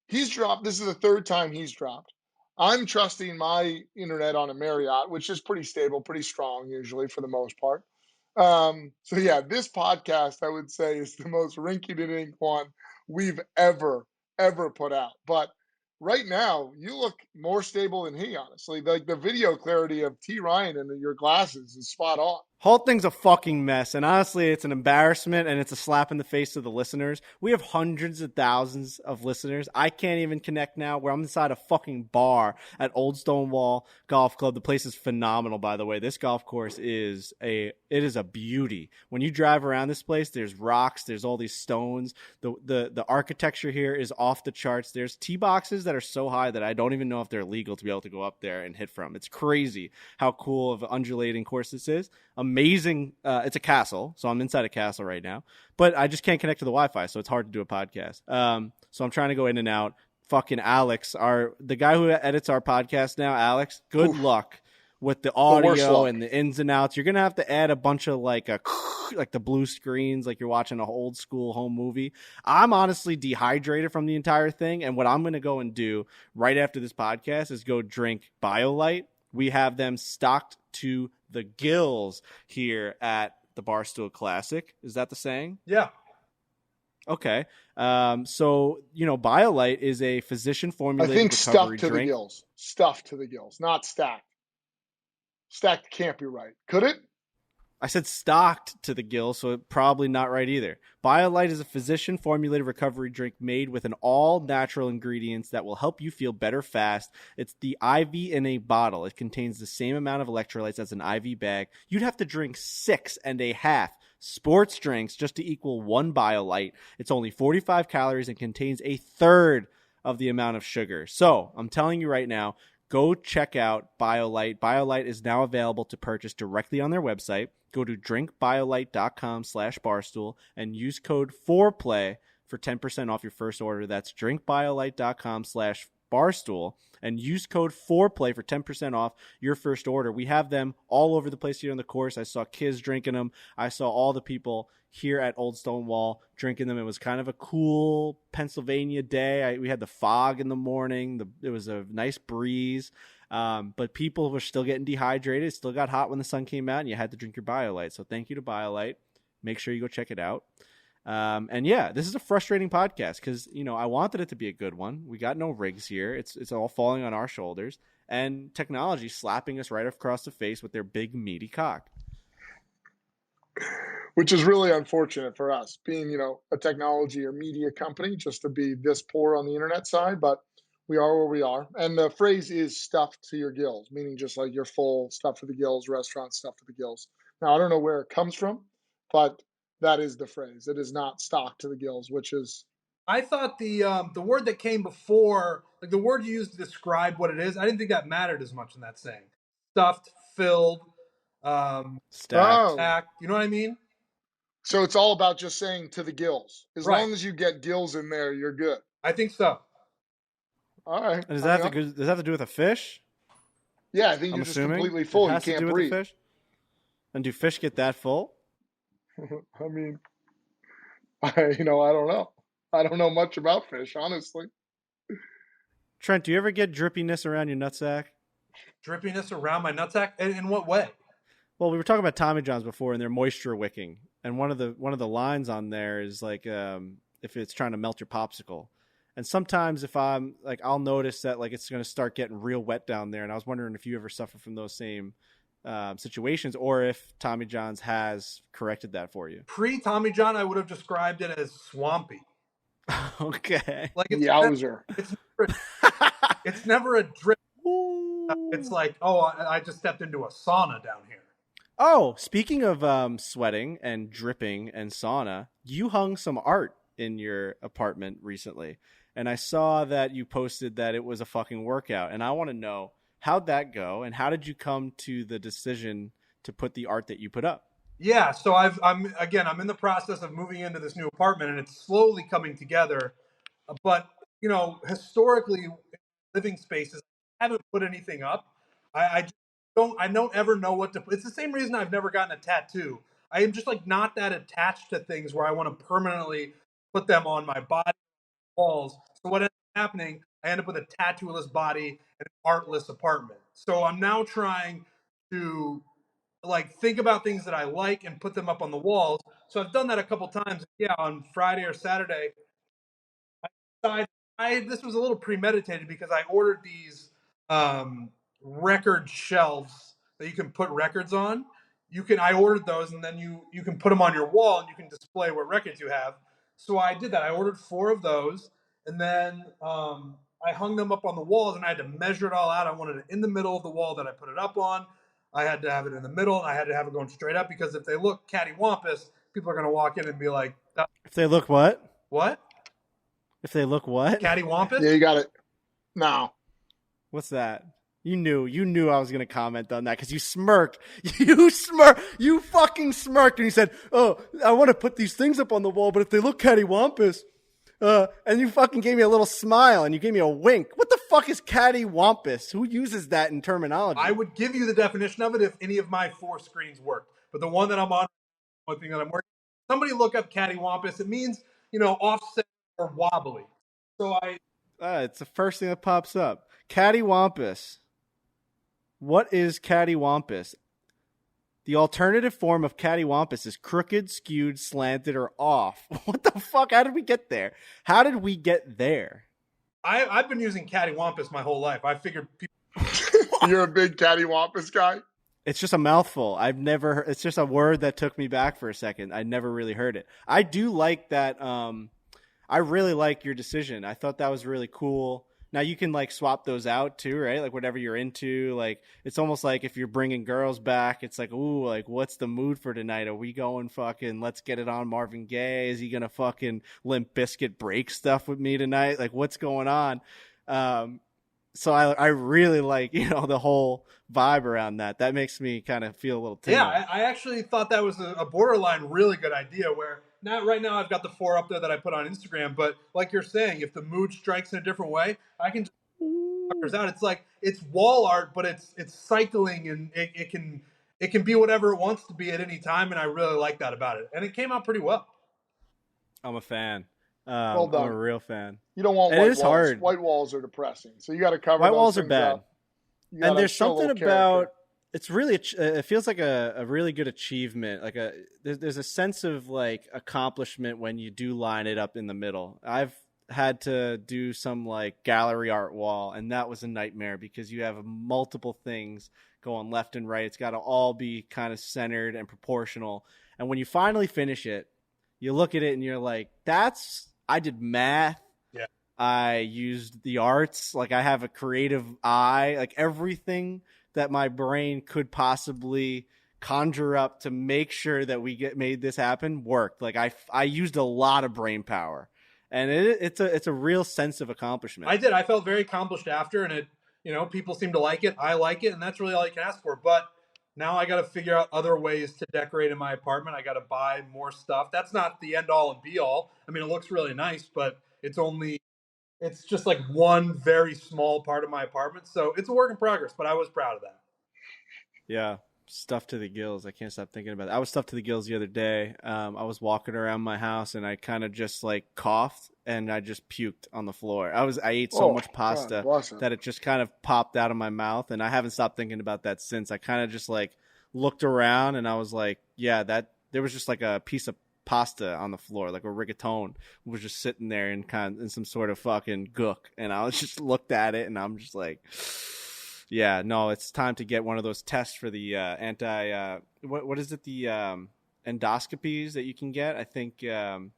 D: He's dropped. This is the third time he's dropped. I'm trusting my internet on a Marriott, which is pretty stable, pretty strong usually for the most part. So yeah, this podcast I would say is the most rinky-dink one we've ever put out. But right now, you look more stable than he, honestly. Like, the video clarity of T. Ryan and your glasses is spot on.
A: Whole thing's a fucking mess, and honestly, it's an embarrassment, and it's a slap in the face to the listeners. We have hundreds of thousands of listeners. I can't even connect now. Where I'm inside a fucking bar at Old Stonewall Golf Club. The place is phenomenal, by the way. This golf course is a beauty. When you drive around this place, there's rocks, there's all these stones. The architecture here is off the charts. There's tee boxes that are so high that I don't even know if they're legal to be able to go up there and hit from. It's crazy how cool of an undulating course this is. Amazing. It's a castle, so I'm inside a castle right now, but I just can't connect to the Wi-Fi, so it's hard to do a podcast. So I'm trying to go in and out. Fucking Alex, the guy who edits our podcast now, Alex, good luck with the
D: worst
A: audio
D: luck.
A: and the ins and outs. You're going to have to add a bunch of like the blue screens, like you're watching an old school home movie. I'm honestly dehydrated from the entire thing. And what I'm going to go and do right after this podcast is go drink BioLite. We have them stocked to the gills here at the Barstool Classic. Is that the saying?
B: Yeah.
A: Okay. So, BioLite is a physician
D: I
A: formulated
D: think
A: recovery
D: stuffed to the
A: drink.
D: gills. Stuffed to the gills, not stacked. Stacked can't be right. Could it?
A: I said stocked to the gills, so probably not right either. BioLite is a physician-formulated recovery drink made with an all-natural ingredients that will help you feel better fast. It's the IV in a bottle. It contains the same amount of electrolytes as an IV bag. You'd have to drink 6.5 sports drinks just to equal one BioLite. It's only 45 calories and contains a third of the amount of sugar. So I'm telling you right now, go check out BioLite. BioLite is now available to purchase directly on their website. Go to drinkbiolite.com/barstool and use code FOREPLAY for 10% off your first order. That's drinkbiolite.com/barstool and use code FOREPLAY for 10% off your first order. We have them all over the place here on the course. I saw kids drinking them. I saw all the people here at Old Stonewall drinking them. It was kind of a cool Pennsylvania day. We had the fog in the morning. It was a nice breeze. But people were still getting dehydrated. It still got hot when the sun came out and you had to drink your BioLite. So thank you to BioLite. Make sure you go check it out. And yeah, this is a frustrating podcast because, I wanted it to be a good one. We got no rigs here. It's all falling on our shoulders and technology slapping us right across the face with their big meaty cock.
D: Which is really unfortunate for us being, a technology or media company just to be this poor on the internet side, but we are where we are. And the phrase is stuffed to your gills, meaning just like you're full, stuffed to the gills, restaurant stuffed to the gills. Now, I don't know where it comes from, but that is the phrase. It is not stocked to the gills, which is.
B: I thought the word that came before, like the word you used to describe what it is, I didn't think that mattered as much in that saying. Stuffed, filled, stacked. You know what I mean?
D: So it's all about just saying to the gills. As
B: Right.
D: long as you get gills in there, you're good.
B: I think so.
D: All right.
A: And does that have to do with a fish?
D: Yeah, I think
A: I'm
D: you're just
A: assuming
D: completely full.
A: it has
D: You
A: to
D: can't
A: do with
D: breathe.
A: the fish? And do fish get that full?
D: I mean, I don't know. I don't know much about fish, honestly.
A: Trent, do you ever get drippiness around your nutsack?
B: Drippiness around my nutsack? In what way?
A: Well, we were talking about Tommy Johns before, and they're moisture wicking. And one of the lines on there is like, if it's trying to melt your popsicle. And sometimes if I'm like, I'll notice that like it's going to start getting real wet down there. And I was wondering if you ever suffer from those same situations, or if Tommy Johns has corrected that for you.
B: Pre-Tommy John, I would have described it as swampy.
A: Okay.
B: Like
D: Yowzer.
B: It's never a drip. It's like, I just stepped into a sauna down here.
A: Oh, speaking of sweating and dripping and sauna, you hung some art in your apartment recently. And I saw that you posted that it was a fucking workout. And I want to know, how'd that go? And how did you come to the decision to put the art that you put up?
B: Yeah, so I'm in the process of moving into this new apartment, and it's slowly coming together. But historically, living spaces, I haven't put anything up. I don't ever know what to put. It's the same reason I've never gotten a tattoo. I am just like not that attached to things where I want to permanently put them on my body walls. So what ends up happening, I end up with a tattoo-less body and an artless apartment. So I'm now trying to like think about things that I like and put them up on the walls. So I've done that a couple times. Yeah, on Friday or Saturday, this was a little premeditated because I ordered these record shelves that you can put records on. I ordered those, and then you can put them on your wall and you can display what records you have. So I did that. I ordered 4 of those, and then I hung them up on the walls, and I had to measure it all out. I wanted it in the middle of the wall that I put it up on. I had to have it in the middle, and I had to have it going straight up because if they look cattywampus, people are going to walk in and be like,
A: if they look what?
B: What?
A: If they look what?
B: Cattywampus?
D: Yeah, you got it. No.
A: What's that? You knew I was going to comment on that because you smirked. You fucking smirked when you said, "Oh, I want to put these things up on the wall, but if they look cattywampus." And you fucking gave me a little smile and you gave me a wink. What the fuck is cattywampus? Who uses that in terminology?
B: I would give you the definition of it if any of my 4 screens worked. But the one that I'm on, one thing that I'm working, somebody look up cattywampus. It means, offset or wobbly. So
A: it's the first thing that pops up. Cattywampus. What is cattywampus? The alternative form of cattywampus is crooked, skewed, slanted, or off. What the fuck? How did we get there? How did we get there?
B: I've been using cattywampus my whole life. I figured people...
D: You're a big cattywampus guy?
A: It's just a mouthful. It's just a word that took me back for a second. I never really heard it. I do like that. I really like your decision. I thought that was really cool. Now you can like swap those out too, right? Like whatever you're into, like it's almost like if you're bringing girls back, it's like, ooh, like what's the mood for tonight? Are we going fucking let's get it on Marvin Gaye? Is he going to fucking Limp Bizkit break stuff with me tonight? Like what's going on? So I really like, the whole vibe around that. That makes me kind of feel a little tingle.
B: Yeah, I actually thought that was a borderline really good idea where right now I've got the 4 up there that I put on Instagram, but like you're saying, if the mood strikes in a different way, I can just out. It's like it's wall art, but it's cycling and it can be whatever it wants to be at any time, and I really like that about it. And it came out pretty well.
A: I'm a fan.
D: Well done.
A: I'm a real fan.
D: You don't want white walls.
A: Hard.
D: White walls are depressing, so you got to cover.
A: White walls are bad.
D: Up.
A: And there's something about it's really it feels like a really good achievement. Like there's a sense of like accomplishment when you do line it up in the middle. I've had to do some like gallery art wall, and that was a nightmare because you have multiple things going left and right. It's got to all be kind of centered and proportional. And when you finally finish it, you look at it and you're like, I did math.
B: Yeah.
A: I used the arts. Like I have a creative eye, like everything that my brain could possibly conjure up to make sure that we made this happen worked. Like I used a lot of brain power, and it's a real sense of accomplishment.
B: I did. I felt very accomplished after, and it, people seem to like it. I like it, and that's really all you can ask for. But now I got to figure out other ways to decorate in my apartment. I got to buy more stuff. That's not the end all and be all. I mean, it looks really nice, but it's just like one very small part of my apartment. So it's a work in progress, but I was proud of that.
A: Yeah. Stuffed to the gills. I can't stop thinking about it. I was stuffed to the gills the other day. I was walking around my house and I kind of just like coughed and I just puked on the floor. I ate so much pasta that it just kind of popped out of my mouth, and I haven't stopped thinking about that since. I kind of just like looked around and I was like, yeah, there was just like a piece of pasta on the floor, like a rigatone was just sitting there in some sort of fucking gook, and I was just looked at it and I'm just like, yeah, no, it's time to get one of those tests for the what is it, the endoscopies that you can get. I think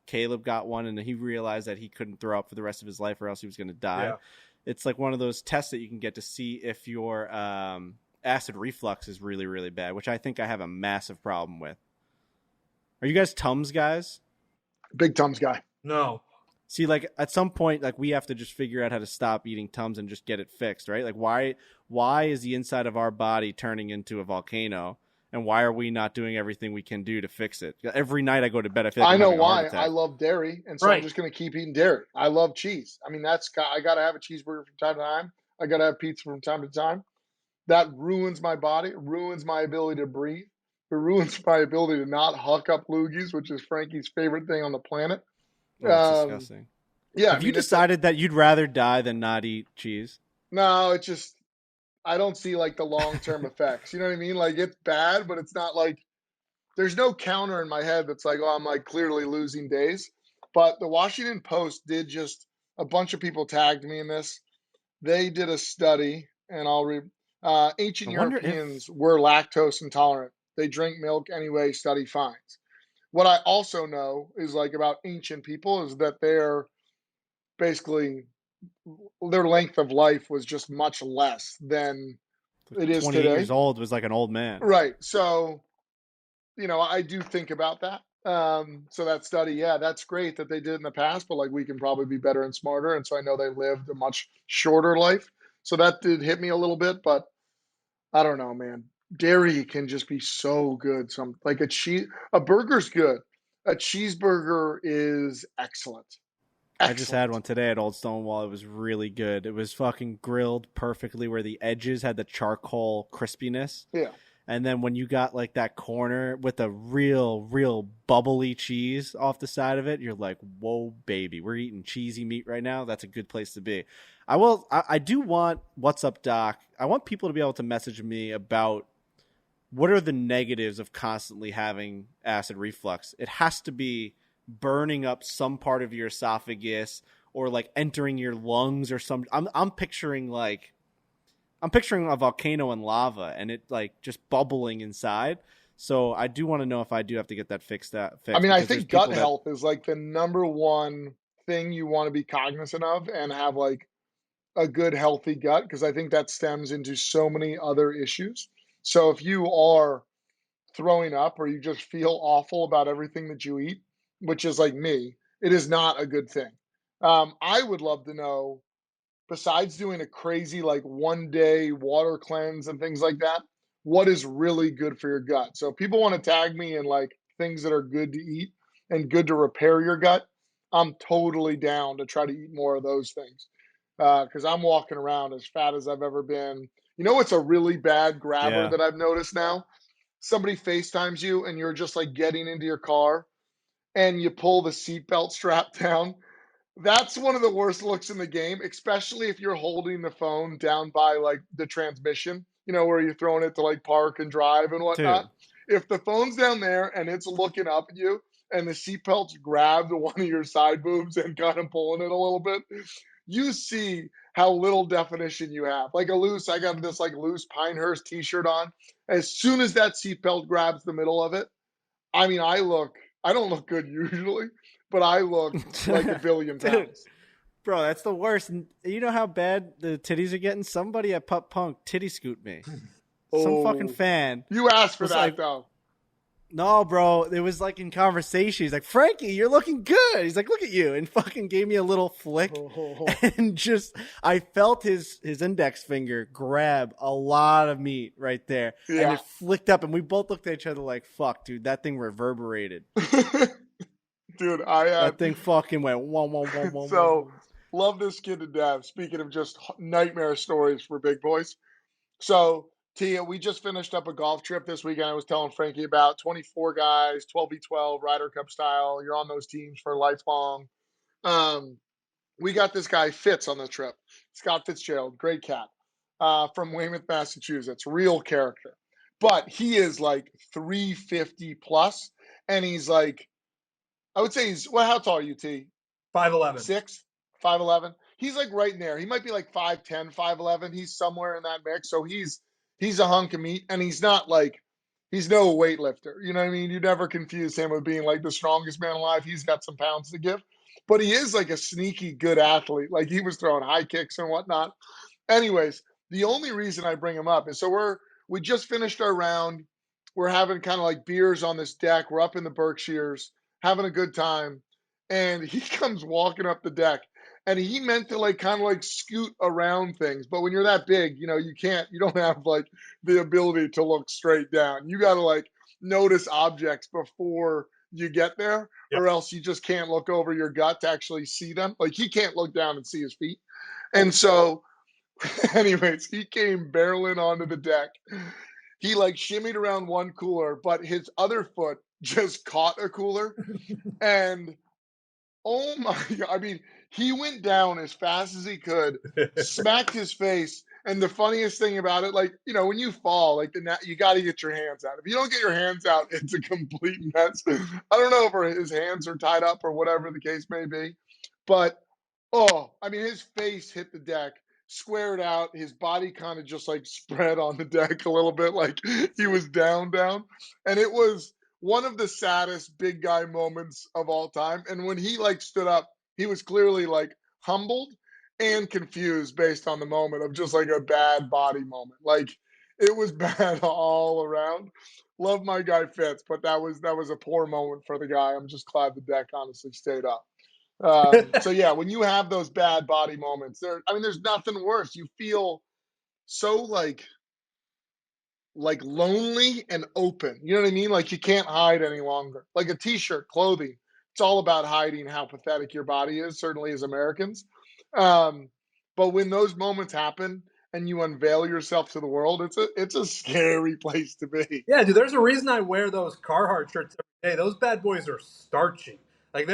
A: Caleb got one and he realized that he couldn't throw up for the rest of his life or else he was going to die. Yeah. It's like one of those tests that you can get to see if your acid reflux is really, really bad, which I think I have a massive problem with. Are you guys Tums guys?
D: Big Tums guy.
B: No.
A: See, like at some point, like we have to just figure out how to stop eating Tums and just get it fixed, right? Like why is the inside of our body turning into a volcano, and why are we not doing everything we can do to fix it? Every night I go to bed, I feel like
D: I know why. I love dairy, and so I'm just going to keep eating dairy. I love cheese. I mean, I got to have a cheeseburger from time to time. I got to have pizza from time to time. That ruins my body, ruins my ability to breathe. It ruins my ability to not huck up loogies, which is Frankie's favorite thing on the planet.
A: Oh, it's disgusting.
D: Yeah.
A: Have you decided that you'd rather die than not eat cheese?
D: No, it's just I don't see like the long-term effects. You know what I mean? Like it's bad, but it's not like there's no counter in my head that's like, oh, I'm like clearly losing days. But the Washington Post did just a bunch of people tagged me in this. They did a study, and I'll read. Ancient Europeans were lactose intolerant. They drink milk anyway, study finds. What I also know is like about ancient people is that they're basically their length of life was just much less than it is
A: 20
D: today.
A: Years old was like an old man.
D: Right. So, I do think about that. So that study, yeah, that's great that they did in the past, but like we can probably be better and smarter. And so I know they lived a much shorter life. So that did hit me a little bit, but I don't know, man. Dairy can just be so good. A burger's good. A cheeseburger is excellent.
A: I just had
D: Excellent.
A: one today at Old Stonewall. It was really good. It was fucking grilled perfectly where the edges had the charcoal crispiness.
D: Yeah.
A: And then when you got like that corner with a real bubbly cheese off the side of it, you're like, whoa, baby, we're eating cheesy meat right now. That's a good place to be. I do want, what's up, Doc? I want people to be able to message me about what are the negatives of constantly having acid reflux. It has to be burning up some part of your esophagus or like entering your lungs or some. I'm picturing a volcano and lava and it like just bubbling inside. So I do want to know if I do have to get that fixed.
D: I mean,
A: because
D: I think gut health is like the number one thing you want to be cognizant of and have like a good, healthy gut, because I think that stems into so many other issues. So if you are throwing up or you just feel awful about everything that you eat, which is like me, it is not a good thing. I would love to know, besides doing a crazy like 1 day water cleanse and things like that, what is really good for your gut. So if people want to tag me in like things that are good to eat and good to repair your gut, I'm totally down to try to eat more of those things. Because I'm walking around as fat as I've ever been. You know what's a really bad grabber
A: Yeah.
D: that I've noticed now? Somebody FaceTimes you and you're just like getting into your car and you pull the seatbelt strap down. That's one of the worst looks in the game, especially if you're holding the phone down by like the transmission, you know, where you're throwing it to like park and drive and whatnot.
A: Dude.
D: If the phone's down there and it's looking up at you and the seatbelt's grabbed one of your side boobs and kind of pulling it a little bit, you see how little definition you have. Like I got this like loose Pinehurst t-shirt on. As soon as that seatbelt grabs the middle of it, I mean, I don't look good usually, but I look like a billion
A: Dude,
D: pounds.
A: bro, that's the worst. And you know how bad the titties are getting? Somebody at Pup Punk titty scooped me. Some fucking
D: Oh,
A: fan
D: you asked for
A: was
D: that
A: like,
D: though.
A: no, bro. It was like in conversation. He's like, Frankie, you're looking good. He's like, look at you. And fucking gave me a little flick. And just, I felt his index finger grab a lot of meat right there. And
D: Yeah.
A: it flicked up. And we both looked at each other like, fuck, dude, that thing reverberated.
D: Dude,
A: That thing fucking went, whoa, whoa, whoa, whoa,
D: so
A: whoa.
D: love this kid to death. Speaking of just nightmare stories for big boys. So, Tia, we just finished up a golf trip this weekend. I was telling Frankie about 24 guys, 12v12, Ryder Cup style. You're on those teams for lifelong. Um, we got this guy Fitz on the trip, Scott Fitzgerald, great cat, from Weymouth, Massachusetts, real character. But he is like 350 plus, and he's like, I would say he's, well, how tall are you, T?
B: 5'11".
D: 6, 5'11". He's like right in there. He might be like 5'10", 5'11". He's somewhere in that mix. So he's a hunk of meat, and he's not like, he's no weightlifter. You know what I mean? You never confuse him with being like the strongest man alive. He's got some pounds to give, but he is like a sneaky good athlete. Like he was throwing high kicks and whatnot. Anyways, the only reason I bring him up is so we just finished our round. We're having kind of like beers on this deck. We're up in the Berkshires, having a good time. And he comes walking up the deck and he meant to like kind of like scoot around things. But when you're that big, you know, you don't have like the ability to look straight down. You got to like notice objects before you get there,
B: Yep.
D: or else you just can't look over your gut to actually see them. Like he can't look down and see his feet. And so, anyways, he came barreling onto the deck. He like shimmied around one cooler, but his other foot just caught a cooler. And oh my God, I mean, he went down as fast as he could, smacked his face. And the funniest thing about it, like, you know, when you fall, like you got to get your hands out. If you don't get your hands out, it's a complete mess. I don't know if his hands are tied up or whatever the case may be, but oh, I mean, his face hit the deck, squared out. His body kind of just like spread on the deck a little bit, like he was down. And it was one of the saddest big guy moments of all time. And when he like stood up, he was clearly like humbled and confused based on the moment of just like a bad body moment. Like it was bad all around. Love my guy Fitz, but that was a poor moment for the guy. I'm just glad the deck honestly stayed up. So yeah, when you have those bad body moments, there's nothing worse. You feel so like lonely and open. You know what I mean? Like you can't hide any longer. Like a t-shirt, clothing it's all about hiding how pathetic your body is, certainly as Americans. But when those moments happen and you unveil yourself to the world, it's a scary place to be.
B: Yeah, dude, there's a reason I wear those Carhartt shirts every day. Those bad boys are starchy. Like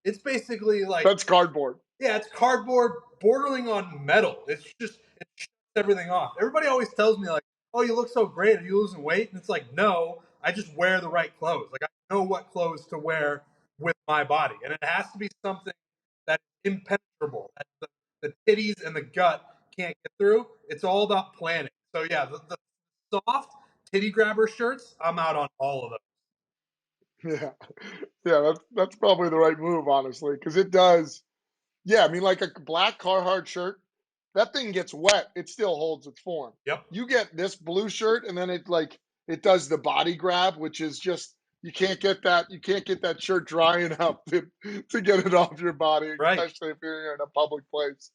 B: it's basically like,
D: That's cardboard.
B: yeah, it's cardboard bordering on metal. It shuts everything off. Everybody always tells me like, "Oh, you look so great. Are you losing weight?" And it's like, no, I just wear the right clothes. Like I know what clothes to wear with my body, and it has to be something that's impenetrable. That the titties and the gut can't get through. It's all about planning. So yeah, the soft titty grabber shirts, I'm out on all of them.
D: Yeah. Yeah, that's probably the right move, honestly, because it does. Yeah, I mean, like a black Carhartt shirt, that thing gets wet, it still holds its form.
B: Yep.
D: You get this blue shirt, and then it does the body grab, which is just you can't get that shirt dry enough to get it off your body,
B: Right.
D: especially if you're in a public place.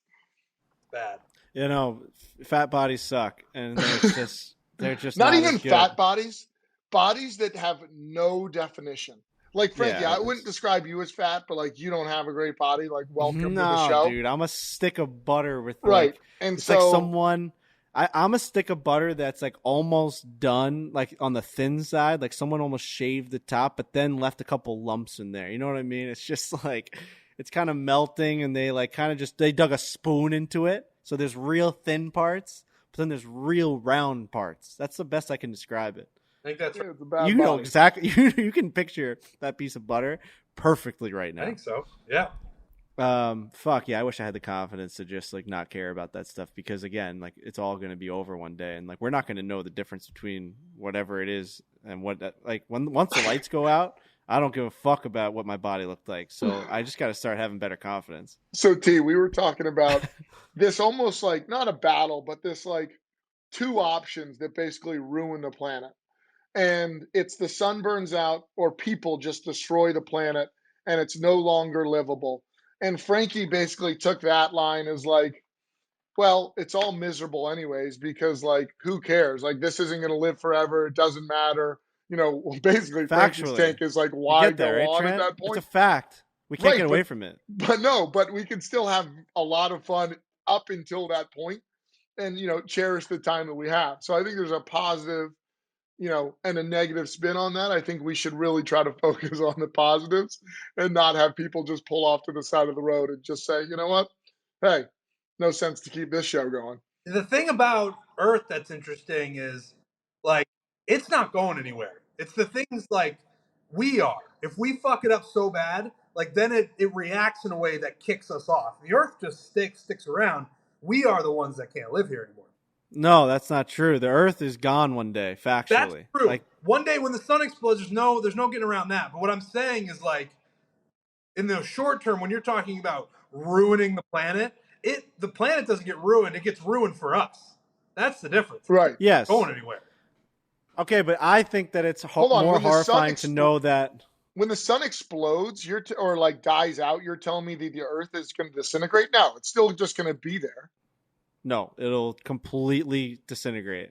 B: Bad.
A: You know, fat bodies suck, and they're just
D: Not
A: not
D: even
A: as good.
D: fat bodies that have no definition. Like Frankie,
A: Yeah,
D: I wouldn't describe you as fat, but like you don't have a great body. Like welcome to the
A: No,
D: show,
A: dude, I'm a stick of butter with
D: right?
A: like,
D: And
A: it's
D: so
A: like someone. I'm a stick of butter that's like almost done, like on the thin side, like someone almost shaved the top, but then left a couple lumps in there. You know what I mean? It's just like it's kind of melting, and they like kind of just they dug a spoon into it. So there's real thin parts, but then there's real round parts. That's the best I can describe it.
B: I think that's
D: yeah, it's a bad
A: You know
D: body.
A: exactly. You can picture that piece of butter perfectly right now.
B: I think so. Yeah.
A: Fuck yeah, I wish I had the confidence to just like not care about that stuff, because again, like it's all going to be over one day, and like we're not going to know the difference between whatever it is and what like once the lights go out, I don't give a fuck about what my body looked like. So I just got to start having better confidence.
D: So T, we were talking about this almost like not a battle, but this like two options that basically ruin the planet. And it's the sun burns out or people just destroy the planet and it's no longer livable. And Frankie basically took that line as like, well, it's all miserable anyways, because like, who cares? Like, this isn't going to live forever. It doesn't matter. You know, basically Frankie's
A: Factually,
D: take is like,
A: you
D: why
A: get that,
D: go
A: right,
D: on
A: Trent?
D: at that
A: It's
D: point?
A: a fact. We can't
D: Right,
A: get away from it.
D: but we can still have a lot of fun up until that point and, you know, cherish the time that we have. So I think there's a positive, you know, and a negative spin on that. I think we should really try to focus on the positives and not have people just pull off to the side of the road and just say, you know what? Hey, no sense to keep this show going.
B: The thing about Earth that's interesting is like it's not going anywhere. It's the things like we are. If we fuck it up so bad, like then it reacts in a way that kicks us off. The Earth just sticks around. We are the ones that can't live here anymore.
A: No, that's not true. The Earth is gone one day, factually.
B: That's true.
A: Like
B: One day when the sun explodes, there's no getting around that. But what I'm saying is like in the short term, when you're talking about ruining the planet, the planet doesn't get ruined; it gets ruined for us. That's the difference.
D: Right.
A: yes,
B: Going anywhere.
A: okay, but I think that it's
D: Hold on,
A: more
D: when the sun
A: horrifying to know that.
D: When the sun explodes, or like dies out, you're telling me that the Earth is going to disintegrate? No, it's still just going to be there.
A: No, it'll completely disintegrate.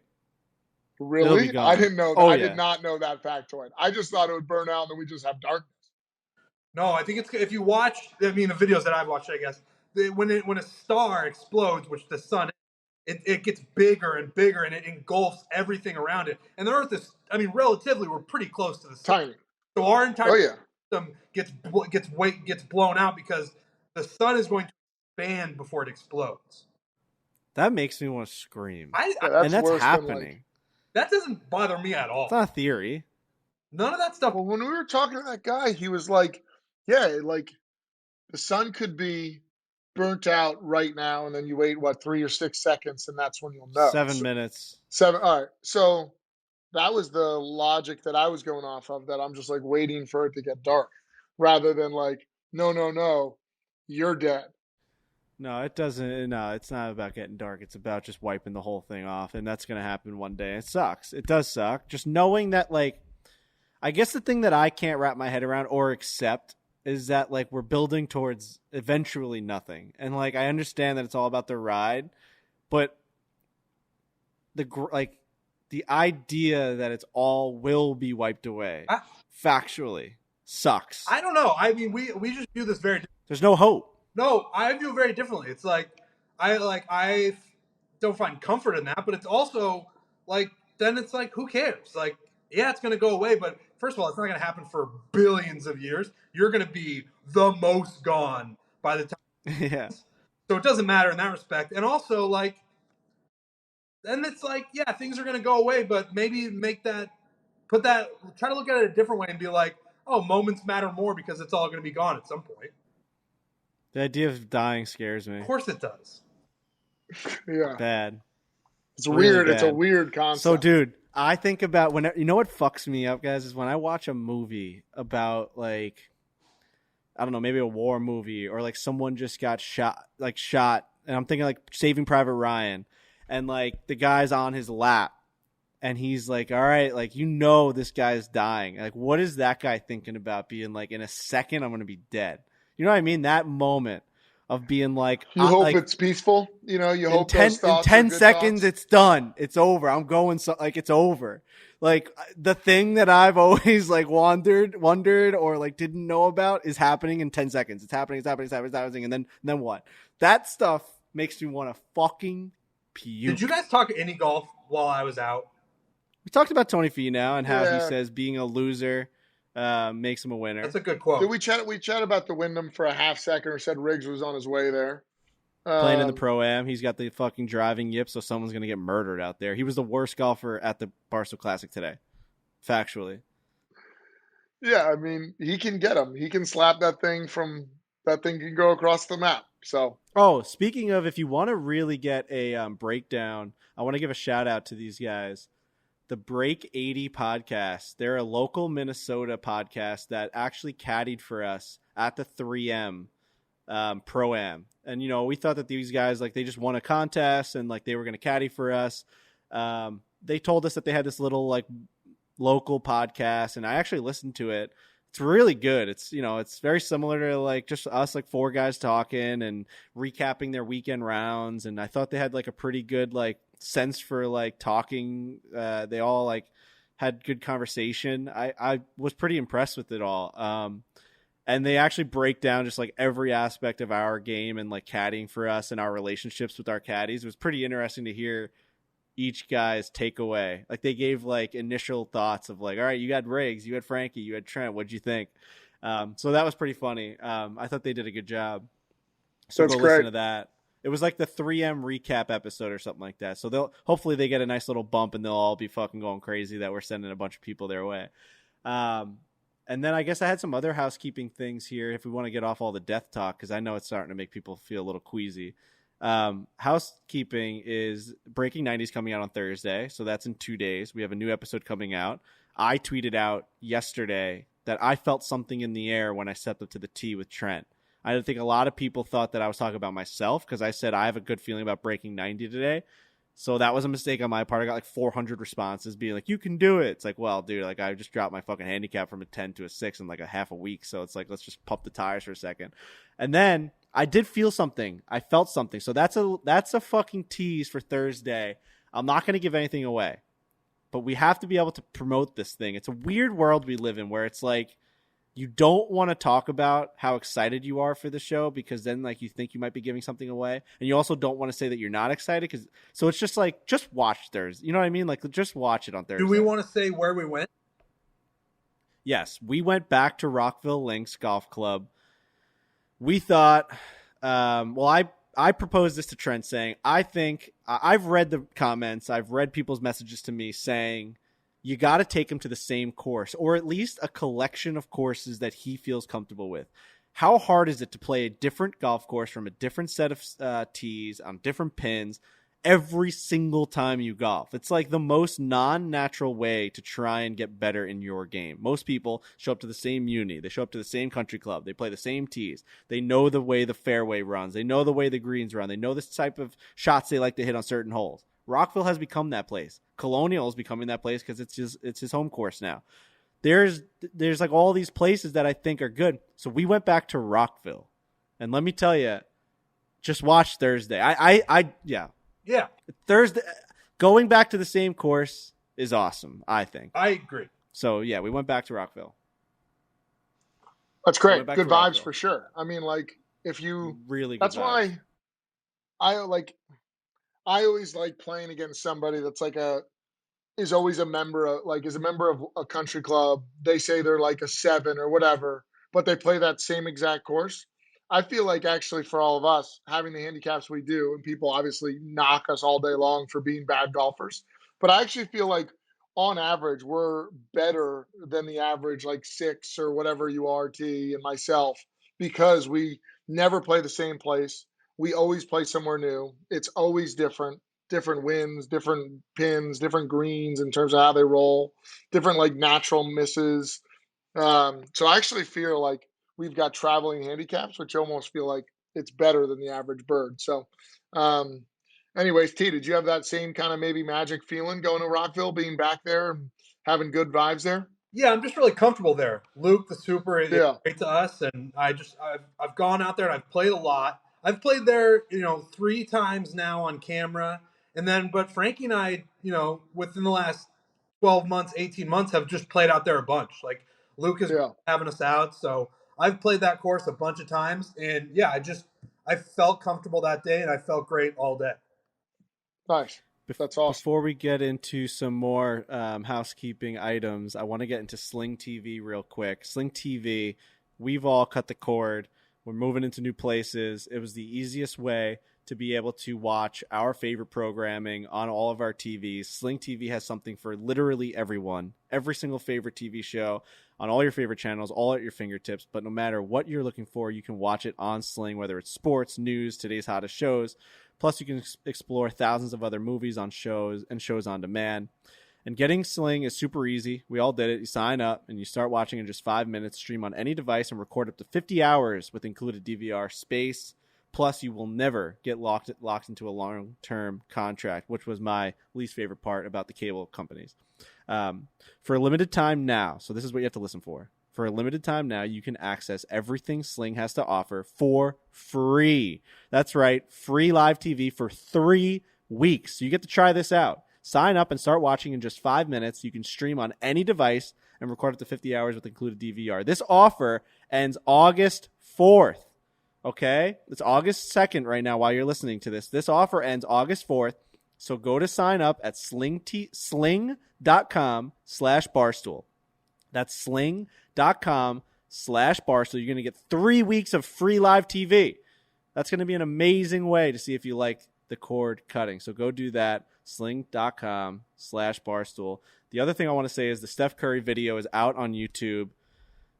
A: It'll
D: Really?
A: be gone.
D: I didn't know that.
A: Oh,
D: I
A: yeah.
D: did not know that factoid. I just thought it would burn out and then we just have darkness.
B: No, I think it's if you watch. I mean, the videos that I've watched, I guess when a star explodes, which the sun, it gets bigger and bigger, and it engulfs everything around it. And the Earth is, I mean, relatively, we're pretty close to the sun.
D: Tiny.
B: So our entire
D: yeah.
B: system gets blown out because the sun is going to expand before it explodes.
A: That makes me want to scream.
D: That's
A: and that's
D: worse
A: happening.
D: Than, like,
B: that doesn't bother me at all.
A: It's not a theory.
B: None of that stuff.
D: Well, when we were talking to that guy, he was like, yeah, like the sun could be burnt out right now, and then you wait, 3 or 6 seconds, and that's when you'll know.
A: 7 minutes.
D: 7. All right. So that was the logic that I was going off of, that I'm just like waiting for it to get dark rather than like, no, you're dead.
A: No, it doesn't. No, it's not about getting dark. It's about just wiping the whole thing off, and that's going to happen one day. It sucks. It does suck. Just knowing that, like, I guess the thing that I can't wrap my head around or accept is that, like, we're building towards eventually nothing. And, like, I understand that it's all about the ride, but the idea that it's all will be wiped away, factually, sucks.
B: I don't know. I mean, we just view this very.
A: There's no hope.
B: No, I view it very differently. It's like I don't find comfort in that, but it's also like then it's like who cares? Like yeah, it's going to go away, but first of all, it's not going to happen for billions of years. You're going to be the most gone by the time.
A: Yeah.
B: So it doesn't matter in that respect. And also like then it's like yeah, things are going to go away, but maybe try to look at it a different way and be like, oh, moments matter more because it's all going to be gone at some point.
A: The idea of dying scares me.
B: Of course it does.
D: Yeah.
A: Bad.
D: It's weird. It's a weird concept.
A: So, dude, I think about you know what fucks me up, guys, is when I watch a movie about like, I don't know, maybe a war movie or like someone just got shot, and I'm thinking like Saving Private Ryan, and like the guy's on his lap, and he's like, all right, like, you know, this guy's dying. Like, what is that guy thinking about being like, in a second, I'm going to be dead? You know what I mean? That moment of being like,
D: you hope
A: like,
D: it's peaceful. You know, you hope
A: in 10 seconds,
D: thoughts.
A: it's done. It's over. I'm going like it's over. Like the thing that I've always like wondered or like didn't know about is happening in 10 seconds. It's happening. And then what? That stuff makes me want to fucking puke.
B: Did you guys talk any golf while I was out?
A: We talked about Tony Finau and how he says being a loser makes him a winner.
B: That's a good quote.
D: Did we chat about the Wyndham for a half second, or said Riggs was on his way there?
A: Playing in the Pro-Am. He's got the fucking driving yip, so someone's going to get murdered out there. He was the worst golfer at the Barstool Classic today, factually.
D: Yeah, I mean, he can get him. He can slap that thing can go across the map. So.
A: Oh, speaking of, if you want to really get a breakdown, I want to give a shout out to these guys. The Break 80 podcast. They're a local Minnesota podcast that actually caddied for us at the 3M Pro-Am. And, you know, we thought that these guys, like, they just won a contest and, like, they were going to caddy for us. They told us that they had this little, like, local podcast, and I actually listened to it. It's really good. It's, you know, it's very similar to, like, just us, like, four guys talking and recapping their weekend rounds. And I thought they had, like, a pretty good, like, sense for, like, talking. They all, like, had good conversation. I was pretty impressed with it all. And they actually break down just like every aspect of our game and like caddying for us and our relationships with our caddies. It was pretty interesting to hear each guy's takeaway. Like they gave like initial thoughts of like, all right, you had Riggs, you had Frankie, you had Trent. What'd you think? So that was pretty funny. I thought they did a good job. So
D: That's
A: go
D: great.
A: listen to that. It was like the 3M recap episode or something like that. So hopefully they get a nice little bump and they'll all be fucking going crazy that we're sending a bunch of people their way. And then I guess I had some other housekeeping things here if we want to get off all the death talk, because I know it's starting to make people feel a little queasy. Housekeeping is Breaking 90s coming out on Thursday, so that's in 2 days. We have a new episode coming out. I tweeted out yesterday that I felt something in the air when I stepped up to the tee with Trent. I think a lot of people thought that I was talking about myself because I said I have a good feeling about breaking 90 today. So that was a mistake on my part. I got like 400 responses being like, you can do it. It's like, well, dude, like I just dropped my fucking handicap from a 10 to a 6 in like a half a week. So it's like, let's just pump the tires for a second. And then I did feel something. I felt something. So that's a fucking tease for Thursday. I'm not going to give anything away, but we have to be able to promote this thing. It's a weird world we live in where it's like, you don't want to talk about how excited you are for the show because then like you think you might be giving something away, and you also don't want to say that you're not excited so it's just like just watch Thursday. You know what I mean? Like just watch it on Thursday.
B: Do we want to say where we went?
A: Yes, we went back to Rockville Links Golf Club. We thought, I proposed this to Trent saying, I think I've read the comments, I've read people's messages to me saying, you got to take him to the same course, or at least a collection of courses that he feels comfortable with. How hard is it to play a different golf course from a different set of tees on different pins every single time you golf? It's like the most non-natural way to try and get better in your game. Most people show up to the same uni. They show up to the same country club. They play the same tees. They know the way the fairway runs. They know the way the greens run. They know the type of shots they like to hit on certain holes. Rockville has become that place. Colonial is becoming that place because it's his home course now. There's like all these places that I think are good. So we went back to Rockville, and let me tell you, just watch Thursday. Yeah. Thursday, going back to the same course is awesome. I think.
B: I agree.
A: So yeah, we went back to Rockville.
D: That's
A: So I went
D: great.
A: back
D: Good
A: to
D: vibes
A: Rockville.
D: for sure. I mean, like if you,
A: Really good
D: that's
A: vibes.
D: why I like, I always like playing against somebody that's like is always a member of is a member of a country club. They say they're like a 7 or whatever, but they play that same exact course. I feel like actually for all of us having the handicaps we do, and people obviously knock us all day long for being bad golfers, but I actually feel like on average we're better than the average like 6 or whatever you are, T and myself, because we never play the same place. We always play somewhere new. It's always different winds, different pins, different greens in terms of how they roll, different like natural misses. So I actually feel like we've got traveling handicaps, which almost feel like it's better than the average bird. So, um, anyways, T, did you have that same kind of maybe magic feeling going to Rockville, being back there and having good vibes there?
B: Yeah, I'm just really comfortable there. Luke, the super, is
D: Yeah,
B: great to us, and I've gone out there and I've played a lot. I've played there, 3 times now on camera, and then but Frankie and I, within the last 12 months, 18 months, have just played out there a bunch. Like Luke is
D: yeah,
B: having us out, so I've played that course a bunch of times, and yeah, I felt comfortable that day, and I felt great all day.
D: nice. That's awesome.
A: Before we get into some more housekeeping items, I want to get into Sling TV real quick. Sling TV, we've all cut the cord. We're moving into new places. It was the easiest way to be able to watch our favorite programming on all of our TVs. Sling TV has something for literally everyone. Every single favorite TV show on all your favorite channels, all at your fingertips. But no matter what you're looking for, you can watch it on Sling, whether it's sports, news, today's hottest shows. Plus, you can explore thousands of other movies on shows and shows on demand. And getting Sling is super easy. We all did it. You sign up and you start watching in just 5 minutes, stream on any device, and record up to 50 hours with included DVR space. Plus, you will never get locked into a long-term contract, which was my least favorite part about the cable companies. For a limited time now, so this is what you have to listen for. For a limited time now, you can access everything Sling has to offer for free. That's right, free live TV for 3 weeks. So you get to try this out. Sign up and start watching in just 5 minutes. You can stream on any device and record up to 50 hours with included DVR. This offer ends August 4th. Okay? It's August 2nd right now while you're listening to this. This offer ends August 4th. So go to sign up at sling.com/barstool. That's sling.com/Barstool. You're going to get 3 weeks of free live TV. That's going to be an amazing way to see if you like the cord cutting. So go do that. Sling.com/Barstool. The other thing I want to say is the Steph Curry video is out on YouTube.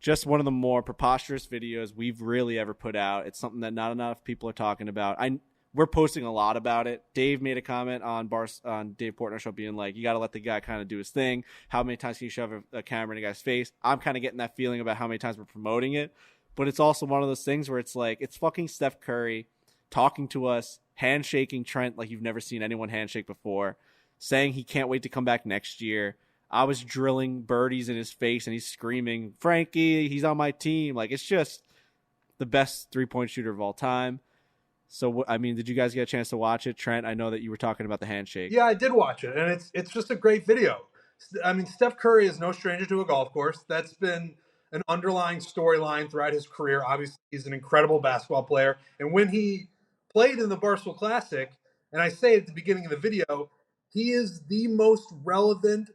A: Just one of the more preposterous videos we've really ever put out. It's something that not enough people are talking about. We're posting a lot about it. Dave made a comment on Dave Portnoy show being like, you got to let the guy kind of do his thing. How many times can you shove a camera in a guy's face? I'm kind of getting that feeling about how many times we're promoting it. But it's also one of those things where it's like, it's fucking Steph Curry talking to us, handshaking Trent like you've never seen anyone handshake before, saying he can't wait to come back next year. I was drilling birdies in his face and he's screaming, Frankie, he's on my team. Like, it's just the best three-point shooter of all time. So, I mean, did you guys get a chance to watch it? Trent, I know that you were talking about the handshake.
B: Yeah, I did watch it, and it's just a great video. I mean, Steph Curry is no stranger to a golf course. That's been an underlying storyline throughout his career. Obviously, he's an incredible basketball player, and when he played in the Barstool Classic, and I say at the beginning of the video, he is the most relevant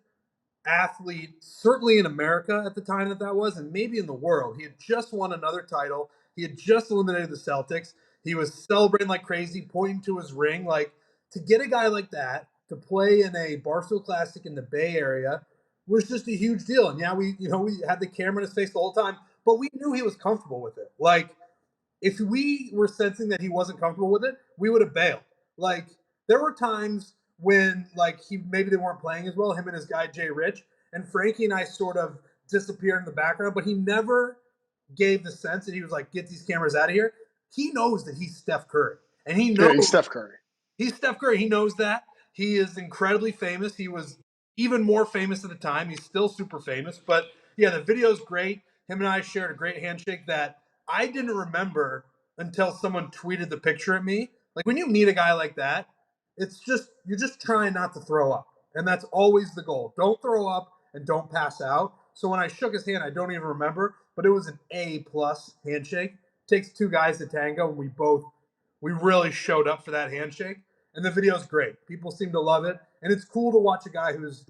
B: athlete, certainly in America at the time that was, and maybe in the world. He had just won another title. He had just eliminated the Celtics. He was celebrating like crazy, pointing to his ring. Like, to get a guy like that to play in a Barstool Classic in the Bay Area was just a huge deal. And yeah, we had the camera in his face the whole time, but we knew he was comfortable with it. Like, if we were sensing that he wasn't comfortable with it, we would have bailed. Like, there were times when maybe they weren't playing as well, him and his guy Jay Rich, and Frankie and I sort of disappeared in the background, but he never gave the sense that he was like, get these cameras out of here. He knows that he's Steph Curry. And he
D: Yeah,
B: knows
D: he's Steph Curry.
B: he's Steph Curry. He knows that. He is incredibly famous. He was even more famous at the time. He's still super famous. But yeah, the video's great. Him and I shared a great handshake that I didn't remember until someone tweeted the picture at me. Like, when you meet a guy like that, you're just trying not to throw up. And that's always the goal. Don't throw up and don't pass out. So when I shook his hand, I don't even remember. But but it was an A+ handshake. Takes two guys to tango, and we really showed up for that handshake. And the video's great. People seem to love it, and it's cool to watch a guy who's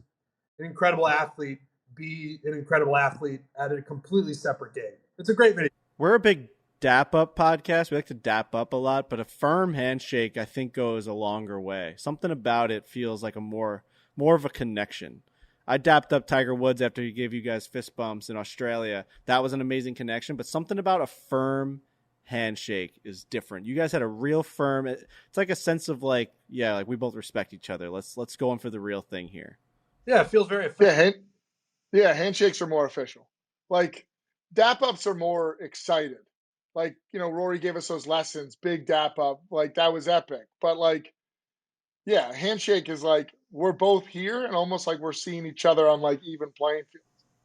B: an incredible athlete be an incredible athlete at a completely separate game. It's a great video.
A: We're a big dap up podcast. We like to dap up a lot, but a firm handshake I think goes a longer way. Something about it feels like a more of a connection. I dapped up Tiger Woods after he gave you guys fist bumps in Australia. That was an amazing connection, but something about a firm handshake is different. You guys had a real firm. It's like a sense of like we both respect each other. Let's go in for the real thing here.
B: Yeah, it feels very official.
D: Handshakes are more official. Like dap ups are more excited. Like, Rory gave us those lessons, big dap up, like that was epic. But like, yeah, handshake is like we're both here and almost like we're seeing each other on like even playing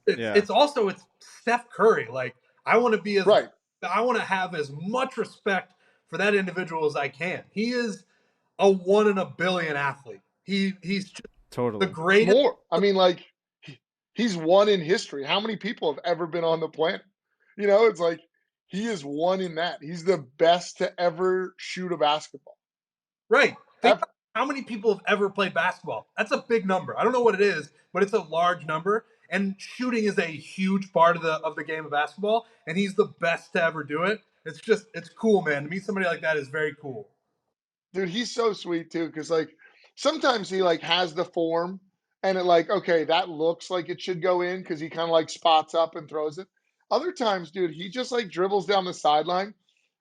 D: field.
B: It's also Steph Curry. Like I want to be
D: right.
B: I want to have as much respect for that individual as I can. He is a 1 in a billion athlete. He's just
A: totally
B: the greatest.
D: More. I mean, like he's one in history. How many people have ever been on the planet? It's like he is one in that. He's the best to ever shoot a basketball.
B: Right. Think about how many people have ever played basketball. That's a big number. I don't know what it is, but it's a large number. And shooting is a huge part of the game of basketball. And he's the best to ever do it. It's cool, man. To meet somebody like that is very cool.
D: Dude, he's so sweet too. Cause like sometimes he like has the form and it like, okay, that looks like it should go in. Cause he kind of like spots up and throws it. Other times, dude, he just like dribbles down the sideline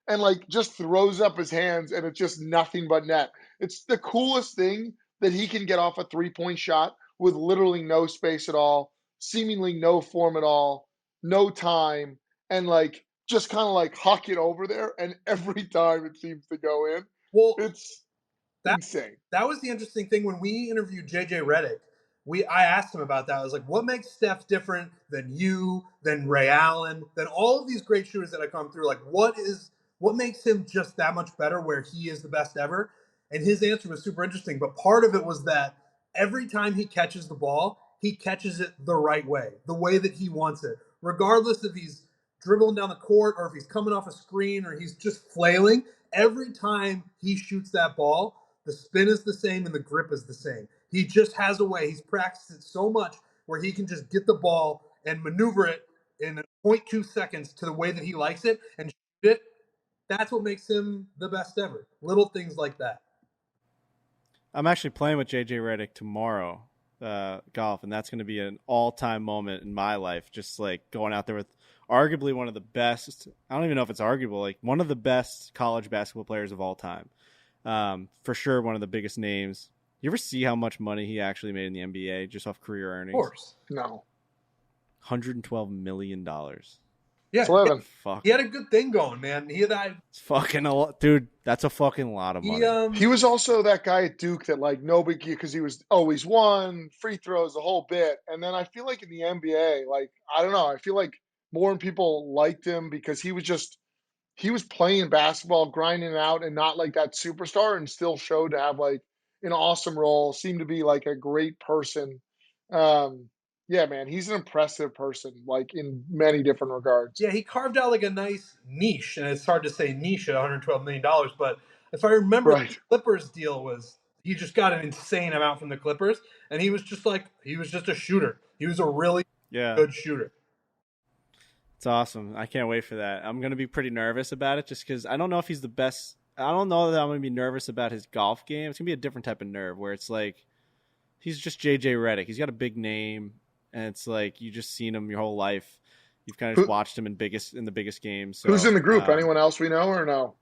D: and like just throws up his hands and it's just nothing but net. It's the coolest thing that he can get off a 3-point shot with literally no space at all, seemingly no form at all, no time, and like just kind of like huck it over there. And every time it seems to go in.
B: Well,
D: it's insane.
B: That was the interesting thing when we interviewed JJ Redick. I asked him about that. I was like, what makes Steph different than you, than Ray Allen, than all of these great shooters that have come through? Like, what makes him just that much better where he is the best ever? And his answer was super interesting. But part of it was that every time he catches the ball, he catches it the right way, the way that he wants it, regardless if he's dribbling down the court or if he's coming off a screen or he's just flailing. Every time he shoots that ball, the spin is the same and the grip is the same. He just has a way. He's practiced it so much where he can just get the ball and maneuver it in 0.2 seconds to the way that he likes it and shoot it. That's what makes him the best ever. Little things like that.
A: I'm actually playing with JJ Redick tomorrow, golf, and that's going to be an all-time moment in my life. Just like going out there with arguably one of the best. I don't even know if it's arguable. Like one of the best college basketball players of all time. For sure, one of the biggest names. You ever see how much money he actually made in the NBA just off career earnings?
B: Of course.
D: No.
A: $112 million.
B: Yeah.
D: Fuck.
B: He had a good thing going, man.
A: It's fucking a lot. Dude, that's a fucking lot of money.
D: He was also that guy at Duke that like nobody, because he was always won, free throws, the whole bit. And then I feel like in the NBA, like, I don't know, I feel like more people liked him because he was playing basketball, grinding it out, and not like that superstar, and still showed to have like an awesome role, seemed to be like a great person. Yeah, man, he's an impressive person, like in many different regards.
B: Yeah, he carved out like a nice niche, and it's hard to say niche at $112 million, but if I remember,
D: Right.
B: the Clippers deal was he just got an insane amount from the Clippers, and he was just a shooter. He was a really good shooter.
A: It's awesome. I can't wait for that. I'm going to be pretty nervous about it just because I don't know if he's the best. I don't know that I'm going to be nervous about his golf game. It's going to be a different type of nerve where it's like he's just JJ Redick. He's got a big name, and it's like you just seen him your whole life. You've kind of just watched him in the biggest games. So,
D: who's in the group? Anyone else we know or no?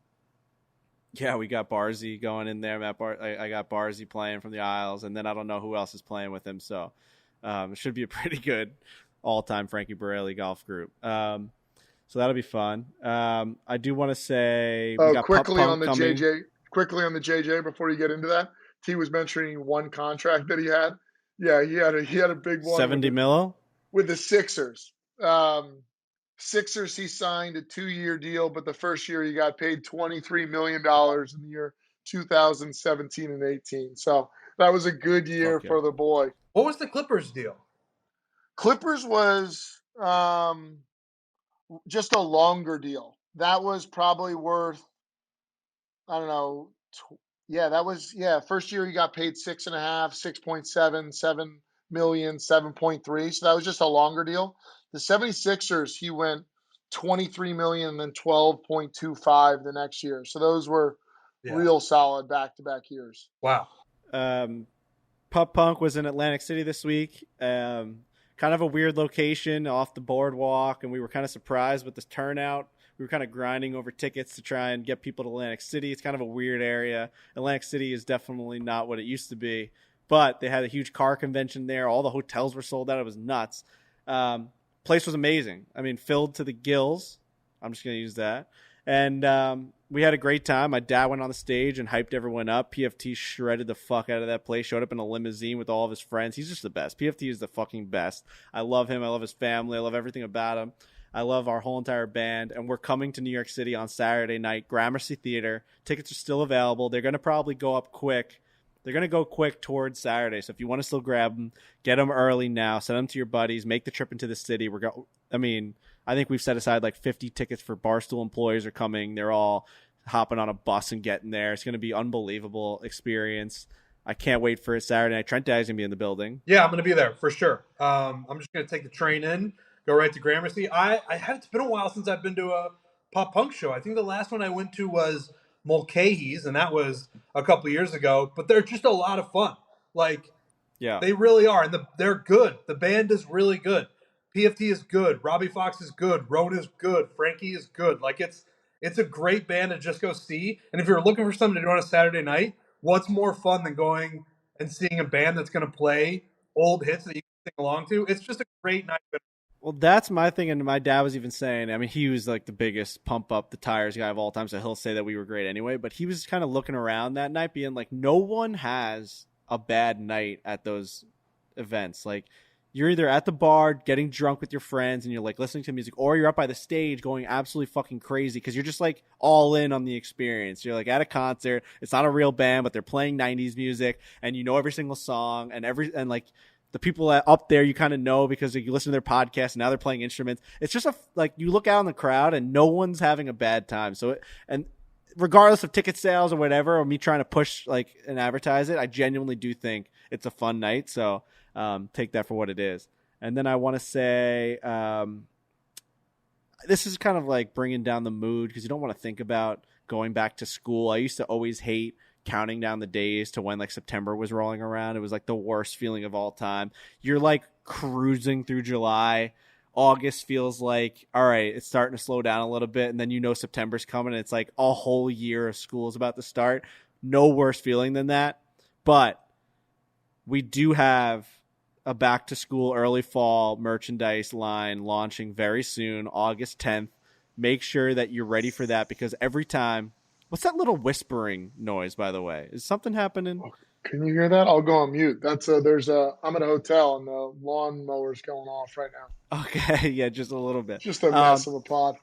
A: Yeah, we got Barzy going in there. I got Barzy playing from the Isles, and then I don't know who else is playing with him. So it should be a pretty good all-time Frankie Borelli golf group. So that'll be fun. I do want to say we got
D: quickly on the JJ before you get into that. T was mentioning one contract that he had. Yeah, he had a big one.
A: 70 mil
D: with the Sixers. Sixers, he signed a 2-year deal, but the first year he got paid $23 million in the year 2017 and 18. So that was a good year for the boy.
B: What was the Clippers deal?
D: Clippers was just a longer deal. That was probably worth, I don't know. First year he got paid 6.5, 6.7, 7 million, 7.3. So that was just a longer deal. The 76ers, he went 23 million and then 12.25 the next year. So those were real solid back-to-back years.
B: Wow.
A: Pup Punk was in Atlantic City this week. Kind of a weird location off the boardwalk, and we were kind of surprised with this turnout. We were kind of grinding over tickets to try and get people to Atlantic City. It's kind of a weird area. Atlantic City is definitely not what it used to be, but they had a huge car convention there. All the hotels were sold out. It was nuts. Place was amazing. I mean, filled to the gills. I'm just going to use that. And we had a great time. My dad went on the stage and hyped everyone up. PFT shredded the fuck out of that place, showed up in a limousine with all of his friends. He's just the best. PFT is the fucking best. I love him. I love his family. I love everything about him. I love our whole entire band. And we're coming to New York City on Saturday night, Gramercy Theater. Tickets are still available. They're going to probably go up quick. They're going to go quick towards Saturday. So if you want to still grab them, get them early now. Send them to your buddies. Make the trip into the city. I think we've set aside like 50 tickets for Barstool employees are coming. They're all hopping on a bus and getting there. It's going to be an unbelievable experience. I can't wait for it Saturday night. Trent Dad's going to be in the building.
B: Yeah, I'm going to be there for sure. I'm just going to take the train in, go right to Gramercy. It's been a while since I've been to a pop punk show. I think the last one I went to was Mulcahy's, and that was a couple years ago. But they're just a lot of fun.
A: Yeah,
B: they really are, and they're good. The band is really good. PFT is good. Robbie Fox is good. Roan is good. Frankie is good. It's a great band to just go see. And if you're looking for something to do on a Saturday night, what's more fun than going and seeing a band that's going to play old hits that you can sing along to? It's just a great night.
A: Well, that's my thing, and my dad was even saying, I mean, he was like the biggest pump up the tires guy of all time, so he'll say that we were great anyway, but he was kind of looking around that night being like, no one has a bad night at those events. Like, you're either at the bar getting drunk with your friends and you're like listening to music, or you're up by the stage going absolutely fucking crazy because you're just like all in on the experience. You're like at a concert. It's not a real band, but they're playing 90s music and you know every single song and like the people up there you kind of know because you listen to their podcast and now they're playing instruments. It's just you look out in the crowd and no one's having a bad time. So and regardless of ticket sales or whatever, or me trying to push and advertise it, I genuinely do think it's a fun night. So take that for what it is. And then I want to say this is kind of like bringing down the mood because you don't want to think about going back to school. I used to always hate counting down the days to when September was rolling around. It was like the worst feeling of all time. You're like cruising through July. August feels like, all right, it's starting to slow down a little bit. And then September's coming and it's like a whole year of school is about to start. No worse feeling than that. But we do have a back to school early fall merchandise line launching very soon, August 10th. Make sure that you're ready for that because every time, what's that little whispering noise, by the way? Is something happening?
D: Can you hear that? I'll go on mute. I'm at a hotel and the lawn mower's going off right now.
A: Okay. Yeah. Just a little bit.
D: Just a mess of a pod.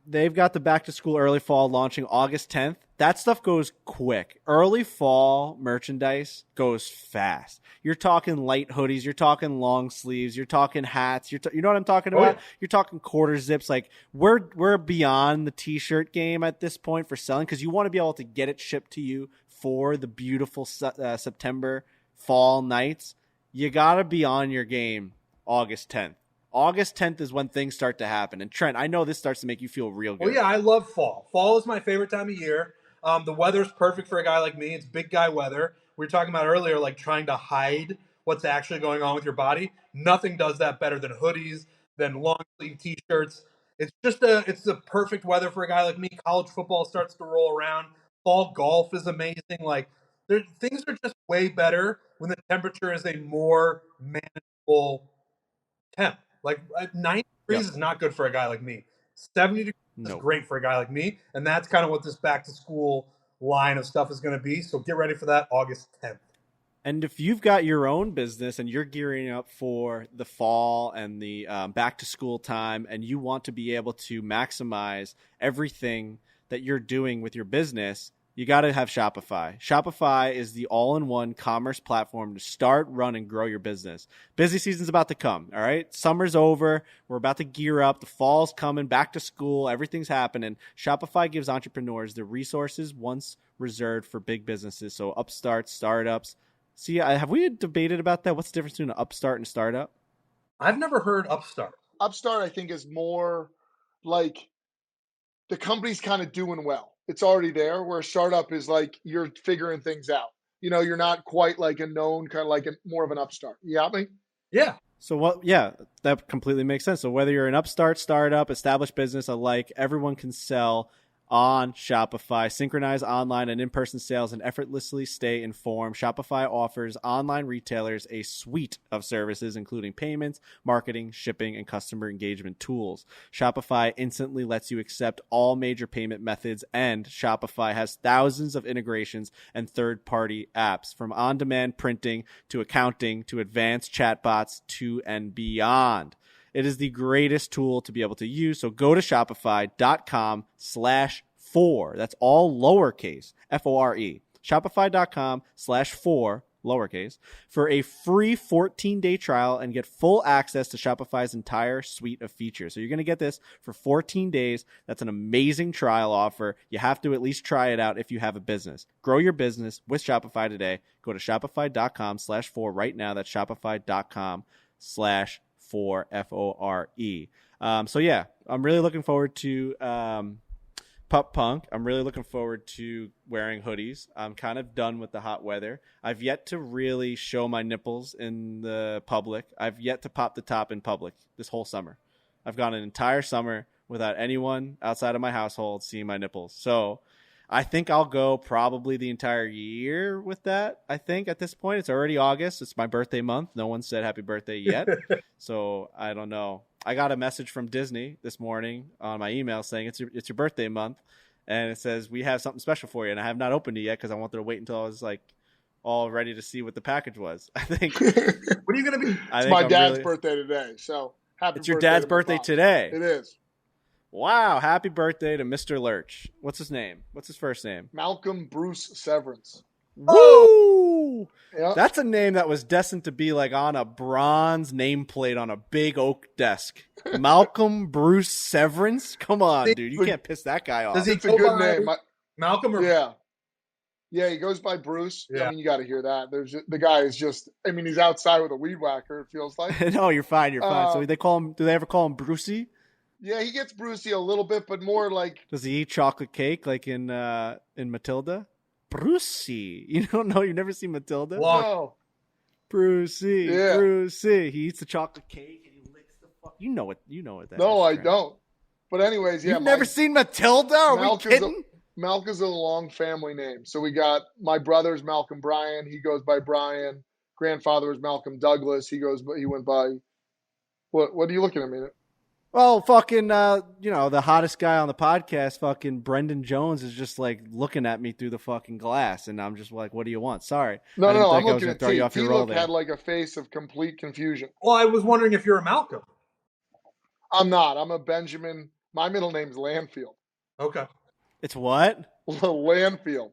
A: They've got the back to school early fall launching August 10th. That stuff goes quick. Early fall merchandise goes fast. You're talking light hoodies. You're talking long sleeves. You're talking hats. You know what I'm talking about?
B: Yeah.
A: You're talking quarter zips. Like we're beyond the t-shirt game at this point for selling because you want to be able to get it shipped to you for the beautiful September fall nights. You got to be on your game August 10th. August 10th is when things start to happen. And Trent, I know this starts to make you feel real good.
B: Well, yeah, I love fall. Fall is my favorite time of year. The weather's perfect for a guy like me. It's big guy weather. We were talking about earlier, like trying to hide what's actually going on with your body. Nothing does that better than hoodies, than long sleeve t-shirts. It's the perfect weather for a guy like me. College football starts to roll around. Fall golf is amazing. Things are just way better when the temperature is a more manageable temp. 90 degrees is not good for a guy like me. 70 degrees is great for a guy like me. And that's kind of what this back to school line of stuff is going to be. So get ready for that August 10th.
A: And if you've got your own business and you're gearing up for the fall and the back to school time and you want to be able to maximize everything that you're doing with your business, You got to have Shopify. Shopify is the all-in-one commerce platform to start, run, and grow your business. Busy season's about to come, all right? Summer's over. We're about to gear up. The fall's coming, back to school. Everything's happening. Shopify gives entrepreneurs the resources once reserved for big businesses, so upstarts, startups. See, have we debated about that? What's the difference between an upstart and a startup?
B: I've never heard upstart.
D: Upstart, I think, is more like the company's kind of doing well. It's already there, where a startup is like you're figuring things out. You're not quite like a known, kind of like more of an upstart. You got me?
B: Yeah.
A: So what? Yeah, that completely makes sense. So whether you're an upstart, startup, established business alike, everyone can sell on Shopify. Synchronize online and in-person sales and effortlessly stay informed. Shopify offers online retailers a suite of services, including payments, marketing, shipping, and customer engagement tools. Shopify instantly lets you accept all major payment methods, and Shopify has thousands of integrations and third-party apps, from on-demand printing to accounting to advanced chatbots to and beyond. It is the greatest tool to be able to use. So go to shopify.com/Fore. That's all lowercase, Fore. Shopify.com/Fore, lowercase, for a free 14-day trial and get full access to Shopify's entire suite of features. So you're going to get this for 14 days. That's an amazing trial offer. You have to at least try it out if you have a business. Grow your business with Shopify today. Go to shopify.com/Fore right now. That's shopify.com/Fore, Fore. So yeah, I'm really looking forward to Pup Punk. I'm really looking forward to wearing hoodies. I'm kind of done with the hot weather. I've yet to really show my nipples in the public. I've yet to pop the top in public this whole summer. I've gone an entire summer without anyone outside of my household seeing my nipples. So I think I'll go probably the entire year with that. I think at this point, it's already August. It's my birthday month. No one said happy birthday yet. So I don't know. I got a message from Disney this morning on my email saying it's your birthday month. And it says, we have something special for you. And I have not opened it yet because I wanted to wait until I was like all ready to see what the package was. I think.
B: What are you going to be?
D: It's my dad's birthday today. So happy birthday.
A: It's your dad's birthday today.
D: It is.
A: Wow. Happy birthday to Mr. Lurch. What's his name? What's his first name?
D: Malcolm Bruce Severance.
A: Woo!
D: Yep.
A: That's a name that was destined to be like on a bronze nameplate on a big oak desk. Malcolm Bruce Severance? Come on, dude. You can't piss that guy off.
D: It's a good name.
B: Malcolm or
D: Yeah, he goes by Bruce.
B: Yeah.
D: I mean, you got to hear that. The guy is just, I mean, he's outside with a weed whacker, it feels like.
A: No, you're fine. You're fine. So do they ever call him Brucey?
D: Yeah, he gets Brucey a little bit, but more like.
A: Does he eat chocolate cake like in Matilda? Brucey. You don't know? You've never seen Matilda?
D: No.
A: Brucey.
D: Yeah.
A: Brucey. He eats the chocolate cake and he licks the fuck. You know what that is.
D: No, I
A: right?
D: don't. But anyways, yeah.
A: You've never seen Matilda? Are we kidding?
D: Malcolm's a long family name. So we got my brother's Malcolm Bryan. He goes by Brian. Grandfather was Malcolm Douglas. He went by. What are you looking at me?
A: Well, fucking, the hottest guy on the podcast, fucking Brendan Jones, is just like looking at me through the fucking glass, and I'm just like, "What do you want?" Sorry,
D: no. I'm looking at T. T-Look had like a face of complete confusion.
B: Well, I was wondering if you're a Malcolm.
D: I'm not. I'm a Benjamin. My middle name's Landfield.
B: Okay.
A: It's what?
D: Landfield.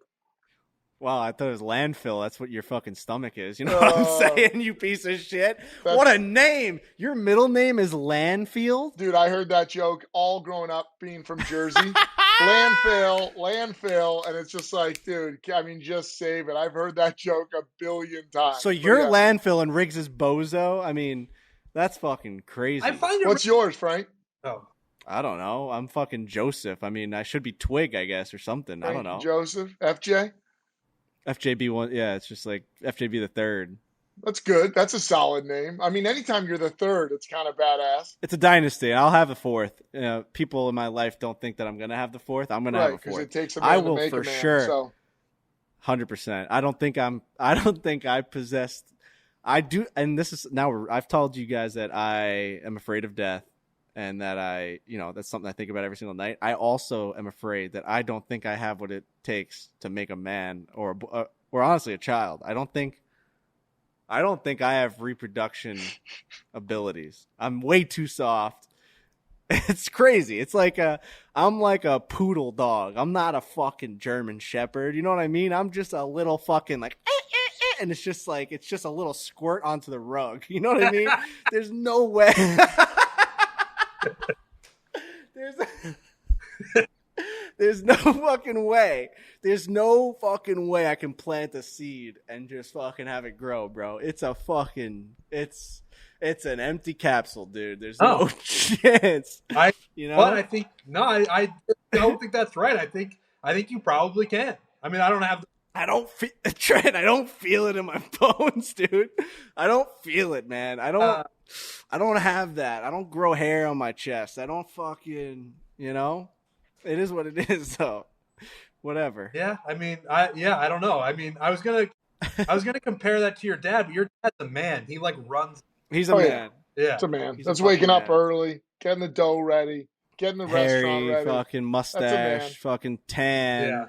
A: Wow, I thought it was landfill. That's what your fucking stomach is. You know what I'm saying, you piece of shit? What a name. Your middle name is Landfield?
D: Dude, I heard that joke all growing up being from Jersey. Landfill. And it's just like, dude, I mean, just save it. I've heard that joke a billion times.
A: So you're Landfill and Riggs is Bozo? I mean, that's fucking crazy.
D: What's yours, Frank?
B: Oh.
A: I don't know. I'm fucking Joseph. I mean, I should be Twig, I guess, or something. I don't know.
D: Joseph? FJ?
A: FJB1, yeah, it's just like FJB the third.
D: That's good. That's a solid name. I mean, anytime you're the third, it's kind of badass.
A: It's a dynasty. I'll have a fourth. People in my life don't think that I'm going to have the fourth. I'm going to have a fourth.
D: Because it takes a man to make a man.
A: Sure.
D: So.
A: 100%. I don't think I possessed. I do, and this is now. I've told you guys that I am afraid of death, and that that's something I think about every single night. I also am afraid that I don't think I have what it takes to make a man or honestly a child. I don't think I have reproduction abilities. I'm way too soft. It's crazy. It's like I'm like a poodle dog. I'm not a fucking German shepherd. You know what I mean? I'm just a little fucking like, and it's just a little squirt onto the rug. You know what I mean? There's no way. There's no fucking way. There's no fucking way I can plant a seed and just fucking have it grow, bro. It's an empty capsule, dude. There's no chance.
B: But I think I don't think that's right. I think you probably can. I mean, I don't feel it in my bones, dude. I don't feel it, man. I don't have that. I don't grow hair on my chest. I don't fucking, it is what it is, though. Whatever. Yeah, I mean, I don't know. I mean, I was gonna compare that to your dad, but your dad's a man. He like runs.
A: He's a man.
B: Yeah,
D: it's a man. That's waking up early, getting the dough ready, getting the restaurant ready.
A: Fucking mustache, fucking tan.
B: Yeah.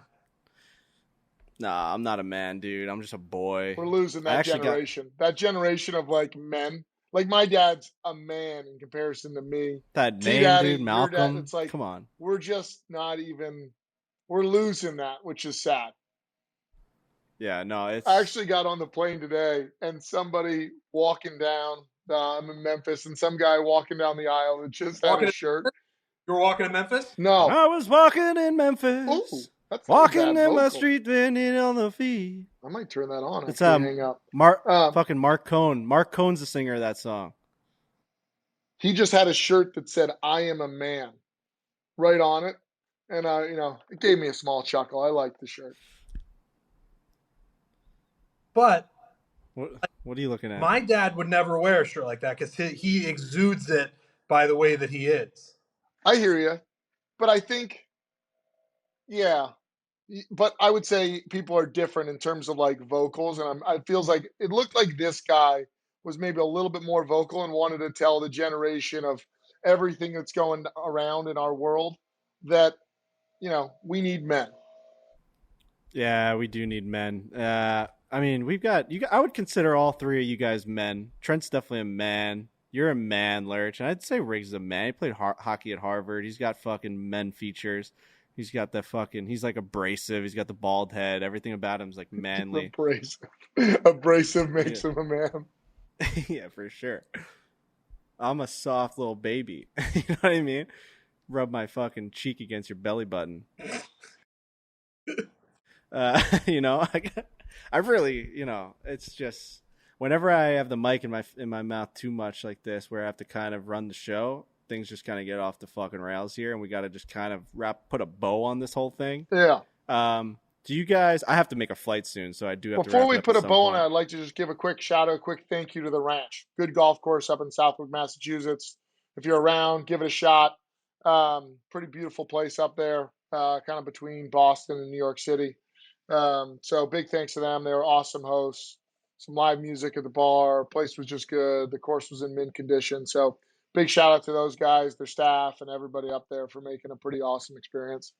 A: Nah, I'm not a man, dude. I'm just a boy.
D: We're losing that generation. That generation of like men. Like my dad's a man in comparison to me.
A: That name, dude, Malcolm.
D: Dad, it's like,
A: come on.
D: We're just not even. We're losing that, which is sad.
A: Yeah, no, it's.
D: I actually got on the plane today, and somebody walking down. I'm in Memphis, and some guy walking down the aisle that just had a shirt.
B: You were walking in Memphis?
D: No,
A: I was walking in Memphis.
D: Ooh, that's
A: walking in my street, bending on the feet.
D: I might turn that on.
A: It's hang up. Fucking Mark Cohn. Mark Cohn's the singer of that song.
D: He just had a shirt that said "I am a man" right on it, and it gave me a small chuckle. I like the shirt.
B: But
A: what are you looking at?
B: My dad would never wear a shirt like that because he exudes it by the way that he is.
D: I hear you, but I think, yeah, but I would say people are different in terms of like vocals, and it feels like it looked like this guy was maybe a little bit more vocal and wanted to tell the generation of everything that's going around in our world that, we need men.
A: Yeah, we do need men. I mean, we've got you. I would consider all three of you guys men. Trent's definitely a man. You're a man, Lurch. And I'd say Riggs is a man. He played hockey at Harvard. He's got fucking men features. He's got the fucking. He's like abrasive. He's got the bald head. Everything about him is like manly.
D: Abrasive makes him a man.
A: Yeah, for sure. I'm a soft little baby. You know what I mean? Rub my fucking cheek against your belly button. I really, it's just whenever I have the mic in my mouth too much like this, where I have to kind of run the show, things just kind of get off the fucking rails here, and we got to just kind of put a bow on this whole thing.
D: Yeah.
A: Do you guys? I have to make a flight soon, so I do have to.
D: Before we put a bow on it, I'd like to just give a quick shout out, a quick thank you to the Ranch. Good golf course up in Southwood, Massachusetts. If you're around, give it a shot. Pretty beautiful place up there, kind of between Boston and New York City. So big thanks to them. They were awesome hosts. Some live music at the bar. Place was just good. The course was in mint condition. So big shout out to those guys, their staff, and everybody up there for making a pretty awesome experience.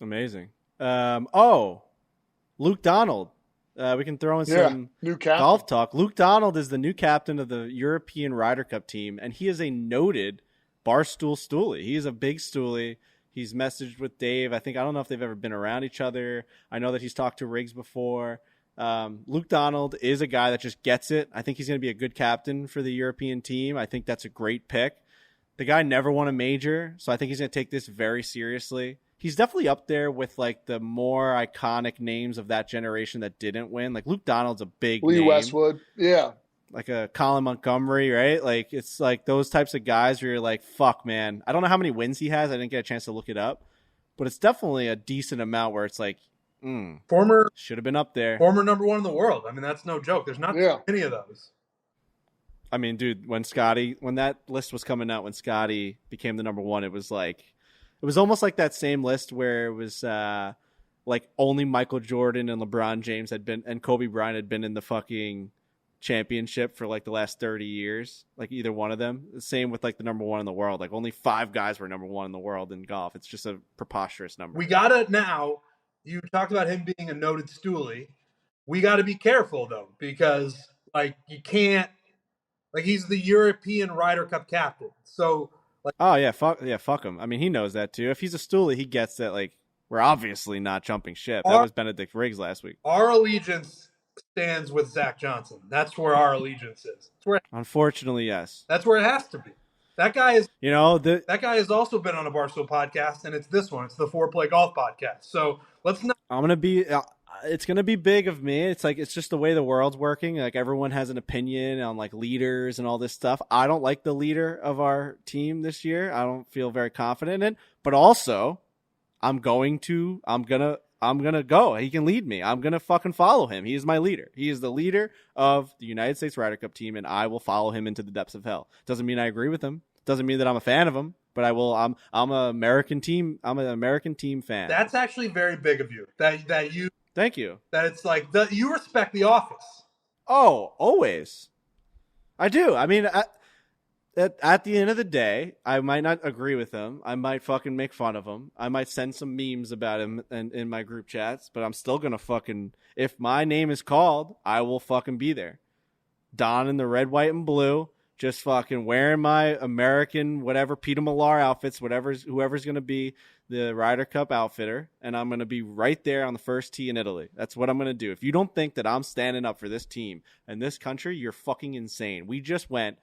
A: Amazing. Luke Donald. We can throw in some
D: new captain.
A: Golf talk. Luke Donald is the new captain of the European Ryder Cup team, and he is a noted Barstool stoolie. He is a big stoolie. He's messaged with Dave. I don't know if they've ever been around each other. I know that he's talked to Riggs before. Luke Donald is a guy that just gets it. I think he's going to be a good captain for the European team. I think that's a great pick. The guy never won a major, so I think he's going to take this very seriously. He's definitely up there with like the more iconic names of that generation that didn't win. Like Luke Donald's a big
D: Lee
A: name.
D: Westwood, yeah.
A: Like a Colin Montgomery, right? Like it's like those types of guys where you're like, fuck, man. I don't know how many wins he has. I didn't get a chance to look it up, but it's definitely a decent amount where it's like,
B: former
A: should have been up there.
B: Former number one in the world. I mean, that's no joke. There's not many of those.
A: I mean, dude, when that list was coming out, when Scotty became the number one, it was almost like that same list where it was like only Michael Jordan and LeBron James and Kobe Bryant had been in the fucking championship for like the last 30 years, like either one of them. The same with like the number one in the world. Like only 5 guys were number one in the world in golf. It's just a preposterous number.
B: We gotta now. You talked about him being a noted stoolie. We got to be careful though, because like you can't. Like he's the European Ryder Cup captain, so
A: Oh yeah, fuck him. I mean, he knows that too. If he's a stoolie, he gets that. Like, we're obviously not jumping ship. That was Benedict Riggs last week.
B: Our allegiance stands with Zach Johnson. That's where our allegiance is.
A: Unfortunately, yes.
B: That's where it has to be. That guy is.
A: That
B: guy has also been on a Barstool podcast, and it's this one. It's the Fore Play Golf podcast. So let's not.
A: I'm gonna be. It's gonna be big of me. It's like it's just the way the world's working. Like everyone has an opinion on like leaders and all this stuff. I don't like the leader of our team this year. I don't feel very confident in it. But also, I'm gonna go. He can lead me. I'm gonna fucking follow him. He is my leader. He is the leader of the United States Ryder Cup team, and I will follow him into the depths of hell. Doesn't mean I agree with him. Doesn't mean that I'm a fan of him. But I will. I'm an American team. I'm an American team fan.
B: That's actually very big of you. That you.
A: Thank you.
B: That it's like you respect the office.
A: Oh, always. I do. I mean, at the end of the day, I might not agree with him. I might fucking make fun of him. I might send some memes about him in my group chats, but I'm still going to fucking, if my name is called, I will fucking be there. Don in the red, white, and blue, just fucking wearing my American, whatever, Peter Millar outfits, whoever's going to be the Ryder Cup outfitter, and I'm going to be right there on the first tee in Italy. That's what I'm going to do. If you don't think that I'm standing up for this team and this country, you're fucking insane. We just went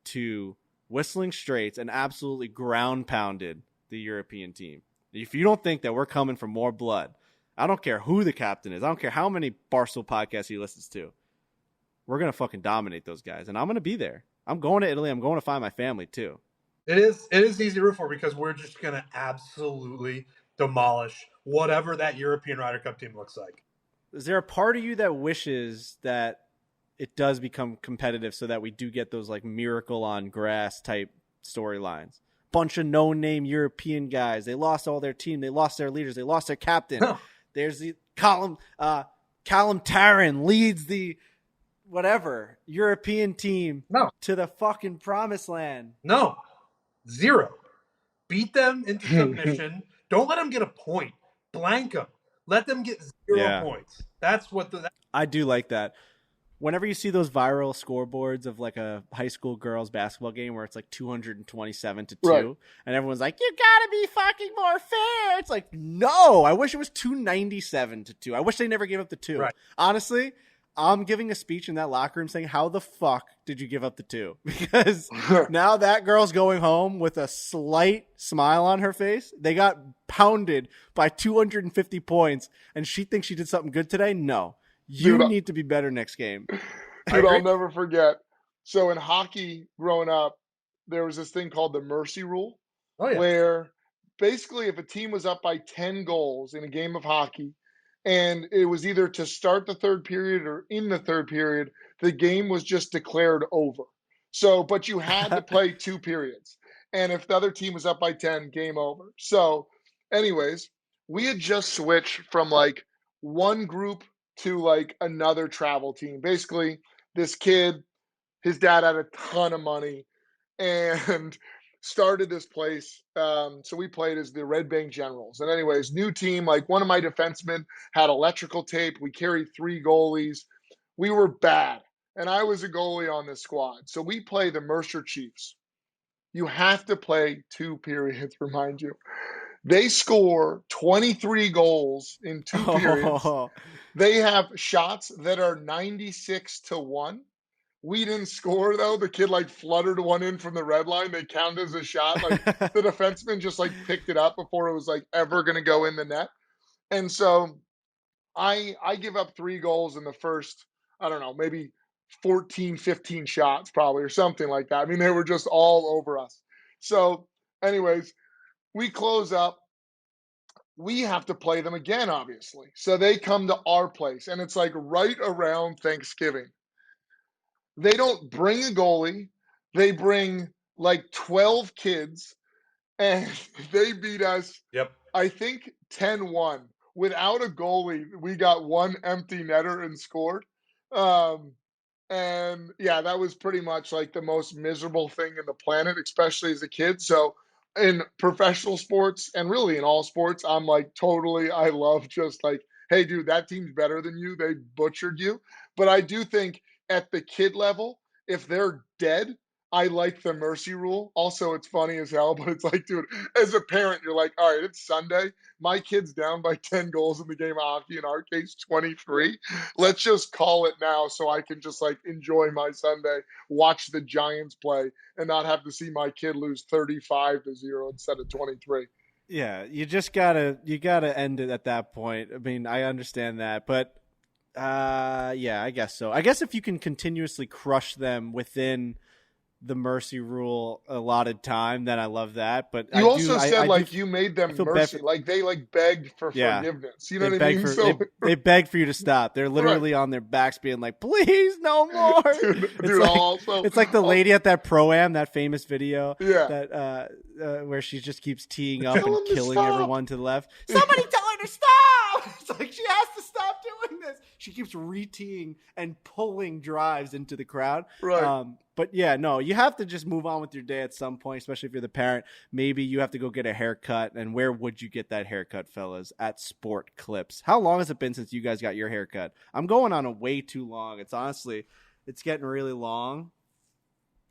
A: to Whistling Straits and absolutely ground pounded the European team. If you don't think that we're coming for more blood, I don't care who the captain is. I don't care how many Barstool podcasts he listens to. We're going to fucking dominate those guys, and I'm going to be there. I'm going to Italy. I'm going to find my family too.
B: It is easy to root for because we're just going to absolutely demolish whatever that European Ryder Cup team looks like.
A: Is there a part of you that wishes that it does become competitive so that we do get those like Miracle on Grass type storylines? Bunch of no-name European guys. They lost all their team. They lost their leaders. They lost their captain.
B: No.
A: There's the Callum Tarrant leads the whatever European team to the fucking promised land.
B: No. Zero. Beat them into submission. Don't let them get a point. Blank them. Let them get 0 points. That's what
A: I do like that. Whenever you see those viral scoreboards of like a high school girls basketball game where it's like 227 to 2, right, and everyone's like, you gotta be fucking more fair. It's like, no, I wish it was 297 to 2. I wish they never gave up the 2. Right. Honestly, I'm giving a speech in that locker room saying, how the fuck did you give up the 2? Because now that girl's going home with a slight smile on her face. They got pounded by 250 points, and she thinks she did something good today? No. You need to be better next game.
D: Dude, I'll never forget. So in hockey growing up, there was this thing called the mercy rule, where basically if a team was up by 10 goals in a game of hockey, and it was either to start the third period or in the third period, the game was just declared over. So, but you had to play 2 periods. And if the other team was up by 10, game over. So anyways, we had just switched from like one group to like another travel team. Basically, this kid, his dad had a ton of money and started this place. So we played as the Red Bank Generals. And anyways, new team, like one of my defensemen had electrical tape. We carried 3 goalies. We were bad. And I was a goalie on this squad. So we play the Mercer Chiefs. You have to play 2 periods, remind you. They score 23 goals in 2 periods. They have shots that are 96 to 1. We didn't score, though. The kid, like, fluttered one in from the red line. They counted as a shot. Like, the defenseman just, like, picked it up before it was, like, ever going to go in the net. And so I give up 3 goals in the first, I don't know, maybe 14, 15 shots probably or something like that. I mean, they were just all over us. So anyways, we close up. We have to play them again, obviously. So they come to our place, and it's like right around Thanksgiving. They don't bring a goalie. They bring like 12 kids, and they beat us, I think, 10-1. Without a goalie, we got 1 empty netter and scored. And yeah, that was pretty much like the most miserable thing in the planet, especially as a kid. So in professional sports and really in all sports, I'm like I love just like, hey, dude, that team's better than you. They butchered you. But I do think at the kid level, if they're dead, I like the mercy rule. Also, it's funny as hell, but it's like, dude, as a parent, you're like, all right, it's Sunday. My kid's down by 10 goals in the game of hockey, in our case, 23. Let's just call it now so I can just like enjoy my Sunday, watch the Giants play, and not have to see my kid lose 35-0 instead of 23.
A: Yeah, you gotta end it at that point. I mean, I understand that, but yeah, I guess so. I guess if you can continuously crush them within the mercy rule allotted time, then I love that. But
D: you also said you made them mercy, like they like begged for forgiveness. You know what I mean?
A: They beg for you to stop. They're literally on their backs being like, please, no more. It's like the lady at that Pro-Am, that famous video that where she just keeps teeing up and killing everyone to the left. Somebody tell her to stop! It's like she has to stop doing this. She keeps re-teeing and pulling drives into the crowd.
D: Right.
A: But yeah, no, you have to just move on with your day at some point, especially if you're the parent. Maybe you have to go get a haircut. And where would you get that haircut, fellas? At Sport Clips. How long has it been since you guys got your haircut? I'm going on a way too long. It's getting really long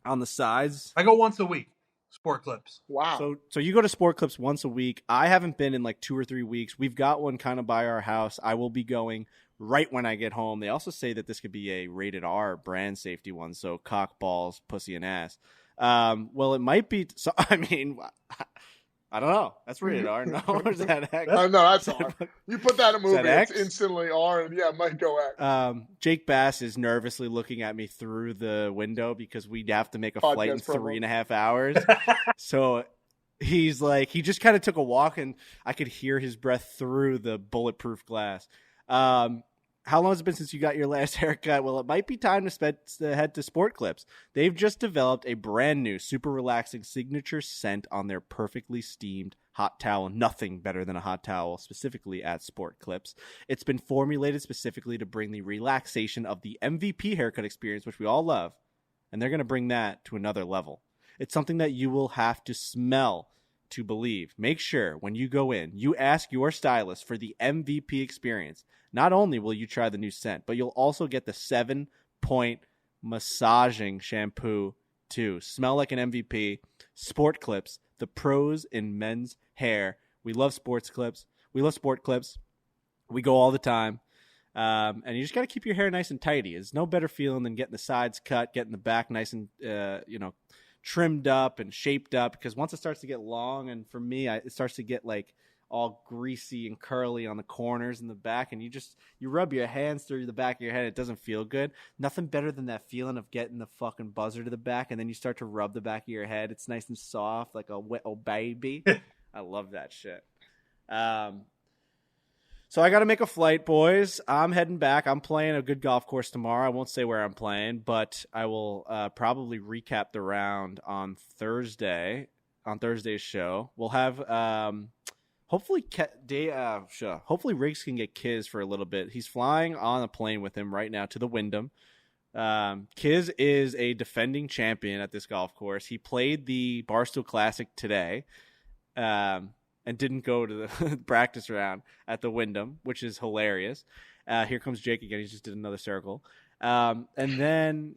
A: on the sides.
B: I go once a week. Sport Clips.
D: Wow.
A: So you go to Sport Clips once a week. I haven't been in like 2 or 3 weeks. We've got one kind of by our house. I will be going right when I get home. They also say that this could be a rated R brand safety one. So cock, balls, pussy, and ass. Well, it might be. So I mean, I don't know. That's rated R. No, or is that X?
D: No, that's R. You put that in a movie, it's instantly R, and yeah, it might go X.
A: Jake Bass is nervously looking at me through the window because we'd have to make a flight in 3.5 hours. So he's like, he just kind of took a walk, and I could hear his breath through the bulletproof glass. How long has it been since you got your last haircut? Well, it might be time to head to Sport Clips. They've just developed a brand new, super relaxing signature scent on their perfectly steamed hot towel. Nothing better than a hot towel, specifically at Sport Clips. It's been formulated specifically to bring the relaxation of the MVP haircut experience, which we all love, and they're going to bring that to another level. It's something that you will have to smell to believe. Make sure when you go in, you ask your stylist for the MVP experience. Not only will you try the new scent, but you'll also get the 7-point massaging shampoo too. Smell like an MVP. Sport Clips, the pros in men's hair. We love Sports Clips. We love Sport Clips. We go all the time. And you just got to keep your hair nice and tidy. There's no better feeling than getting the sides cut, getting the back nice and, trimmed up and shaped up, because once it starts to get long, and for me, it starts to get like all greasy and curly on the corners and the back, and you rub your hands through the back of your head, it doesn't feel good. Nothing better than that feeling of getting the fucking buzzer to the back, and then you start to rub the back of your head. It's nice and soft, like a wet old baby. I love that shit. So I got to make a flight, boys. I'm heading back. I'm playing a good golf course tomorrow. I won't say where I'm playing, but I will probably recap the round on Thursday, on Thursday's show. We'll have hopefully Riggs can get Kiz for a little bit. He's flying on a plane with him right now to the Wyndham. Kiz is a defending champion at this golf course. He played the Barstool Classic today. And didn't go to the practice round at the Wyndham, which is hilarious. Here comes Jake again. He just did another circle. And then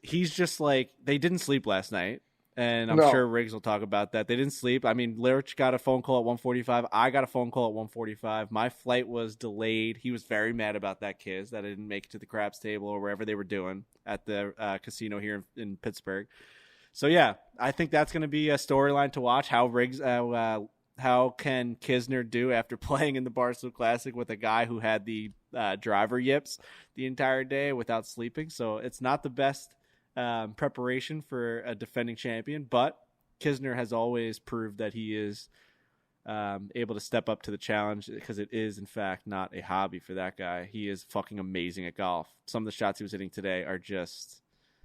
A: he's just like, they didn't sleep last night. And I'm sure Riggs will talk about that. They didn't sleep. I mean, Lurch got a phone call at 1:45. I got a phone call at 1:45. My flight was delayed. He was very mad about that, Kiz, that I didn't make it to the craps table or wherever they were doing at the casino here in Pittsburgh. So, yeah, I think that's going to be a storyline to watch, how Riggs how can Kisner do after playing in the Barstool Classic with a guy who had the driver yips the entire day without sleeping? So it's not the best preparation for a defending champion, but Kisner has always proved that he is able to step up to the challenge, because it is, in fact, not a hobby for that guy. He is fucking amazing at golf. Some of the shots he was hitting today are just,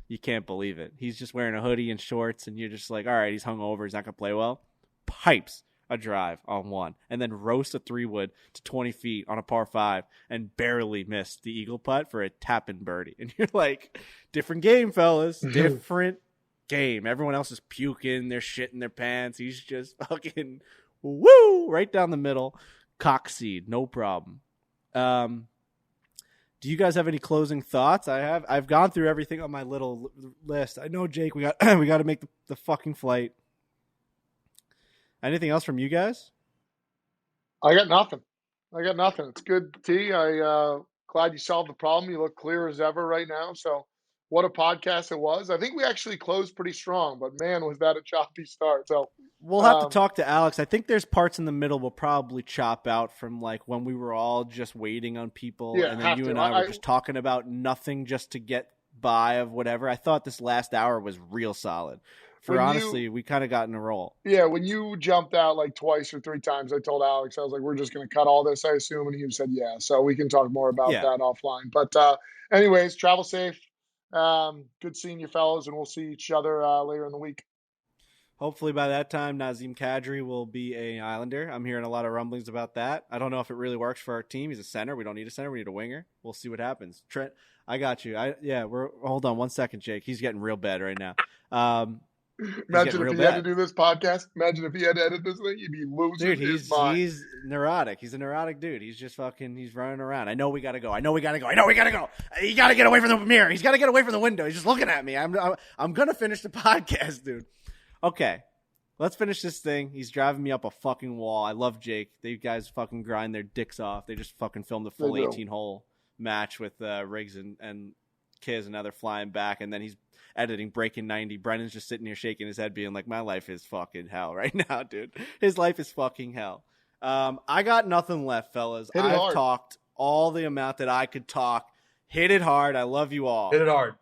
A: you can't believe it. He's just wearing a hoodie and shorts, and you're just like, all right, he's hungover. He's not going to play well. Pipes a drive on one, and then roast a 3-wood to 20 feet on a par 5 and barely missed the eagle putt for a tap-in birdie. And you're like, different game, fellas. Different game. Everyone else is puking. They're shitting their pants. He's just fucking woo right down the middle. Cock seed. No problem. Do you guys have any closing thoughts? I've gone through everything on my little list. I know, Jake, we got we got to make the fucking flight. Anything else from you guys?
D: I got nothing. It's good, T. Glad you solved the problem. You look clear as ever right now. So what a podcast it was. I think we actually closed pretty strong, but man, was that a choppy start. So
A: we'll have to talk to Alex. I think there's parts in the middle we'll probably chop out from like when we were all just waiting on people.
D: Yeah,
A: and then you and I were just talking about nothing just to get by of whatever. I thought this last hour was real solid. Honestly, we kind of got in a roll.
D: Yeah, when you jumped out like twice or three times, I told Alex, I was like, we're just going to cut all this, I assume. And he said, yeah. So we can talk more about that offline. But anyways, travel safe. Good seeing you fellas, and we'll see each other later in the week.
A: Hopefully by that time, Nazem Kadri will be an Islander. I'm hearing a lot of rumblings about that. I don't know if it really works for our team. He's a center. We don't need a center. We need a winger. We'll see what happens. Trent, I got you. Hold on one second, Jake. He's getting real bad right now.
D: Imagine if he had to do this podcast. Imagine if he had to edit this thing. He'd be losing his mind.
A: He's neurotic. He's a neurotic dude. He's just he's running around. I know we got to go. You got to get away from the mirror. He's got to get away from the window. He's just looking at me. I'm going to finish the podcast, dude. Okay. Let's finish this thing. He's driving me up a fucking wall. I love Jake. They guys fucking grind their dicks off. They just fucking filmed a full 18-hole match with Riggs and Kiz, and now they're flying back, and then he's editing Breaking 90. Brennan's just sitting here shaking his head being like, my life is fucking hell right now, dude. His life is fucking hell. I got nothing left, fellas. I've talked all the amount that I could talk. Hit it hard. I love you all.
B: Hit it hard.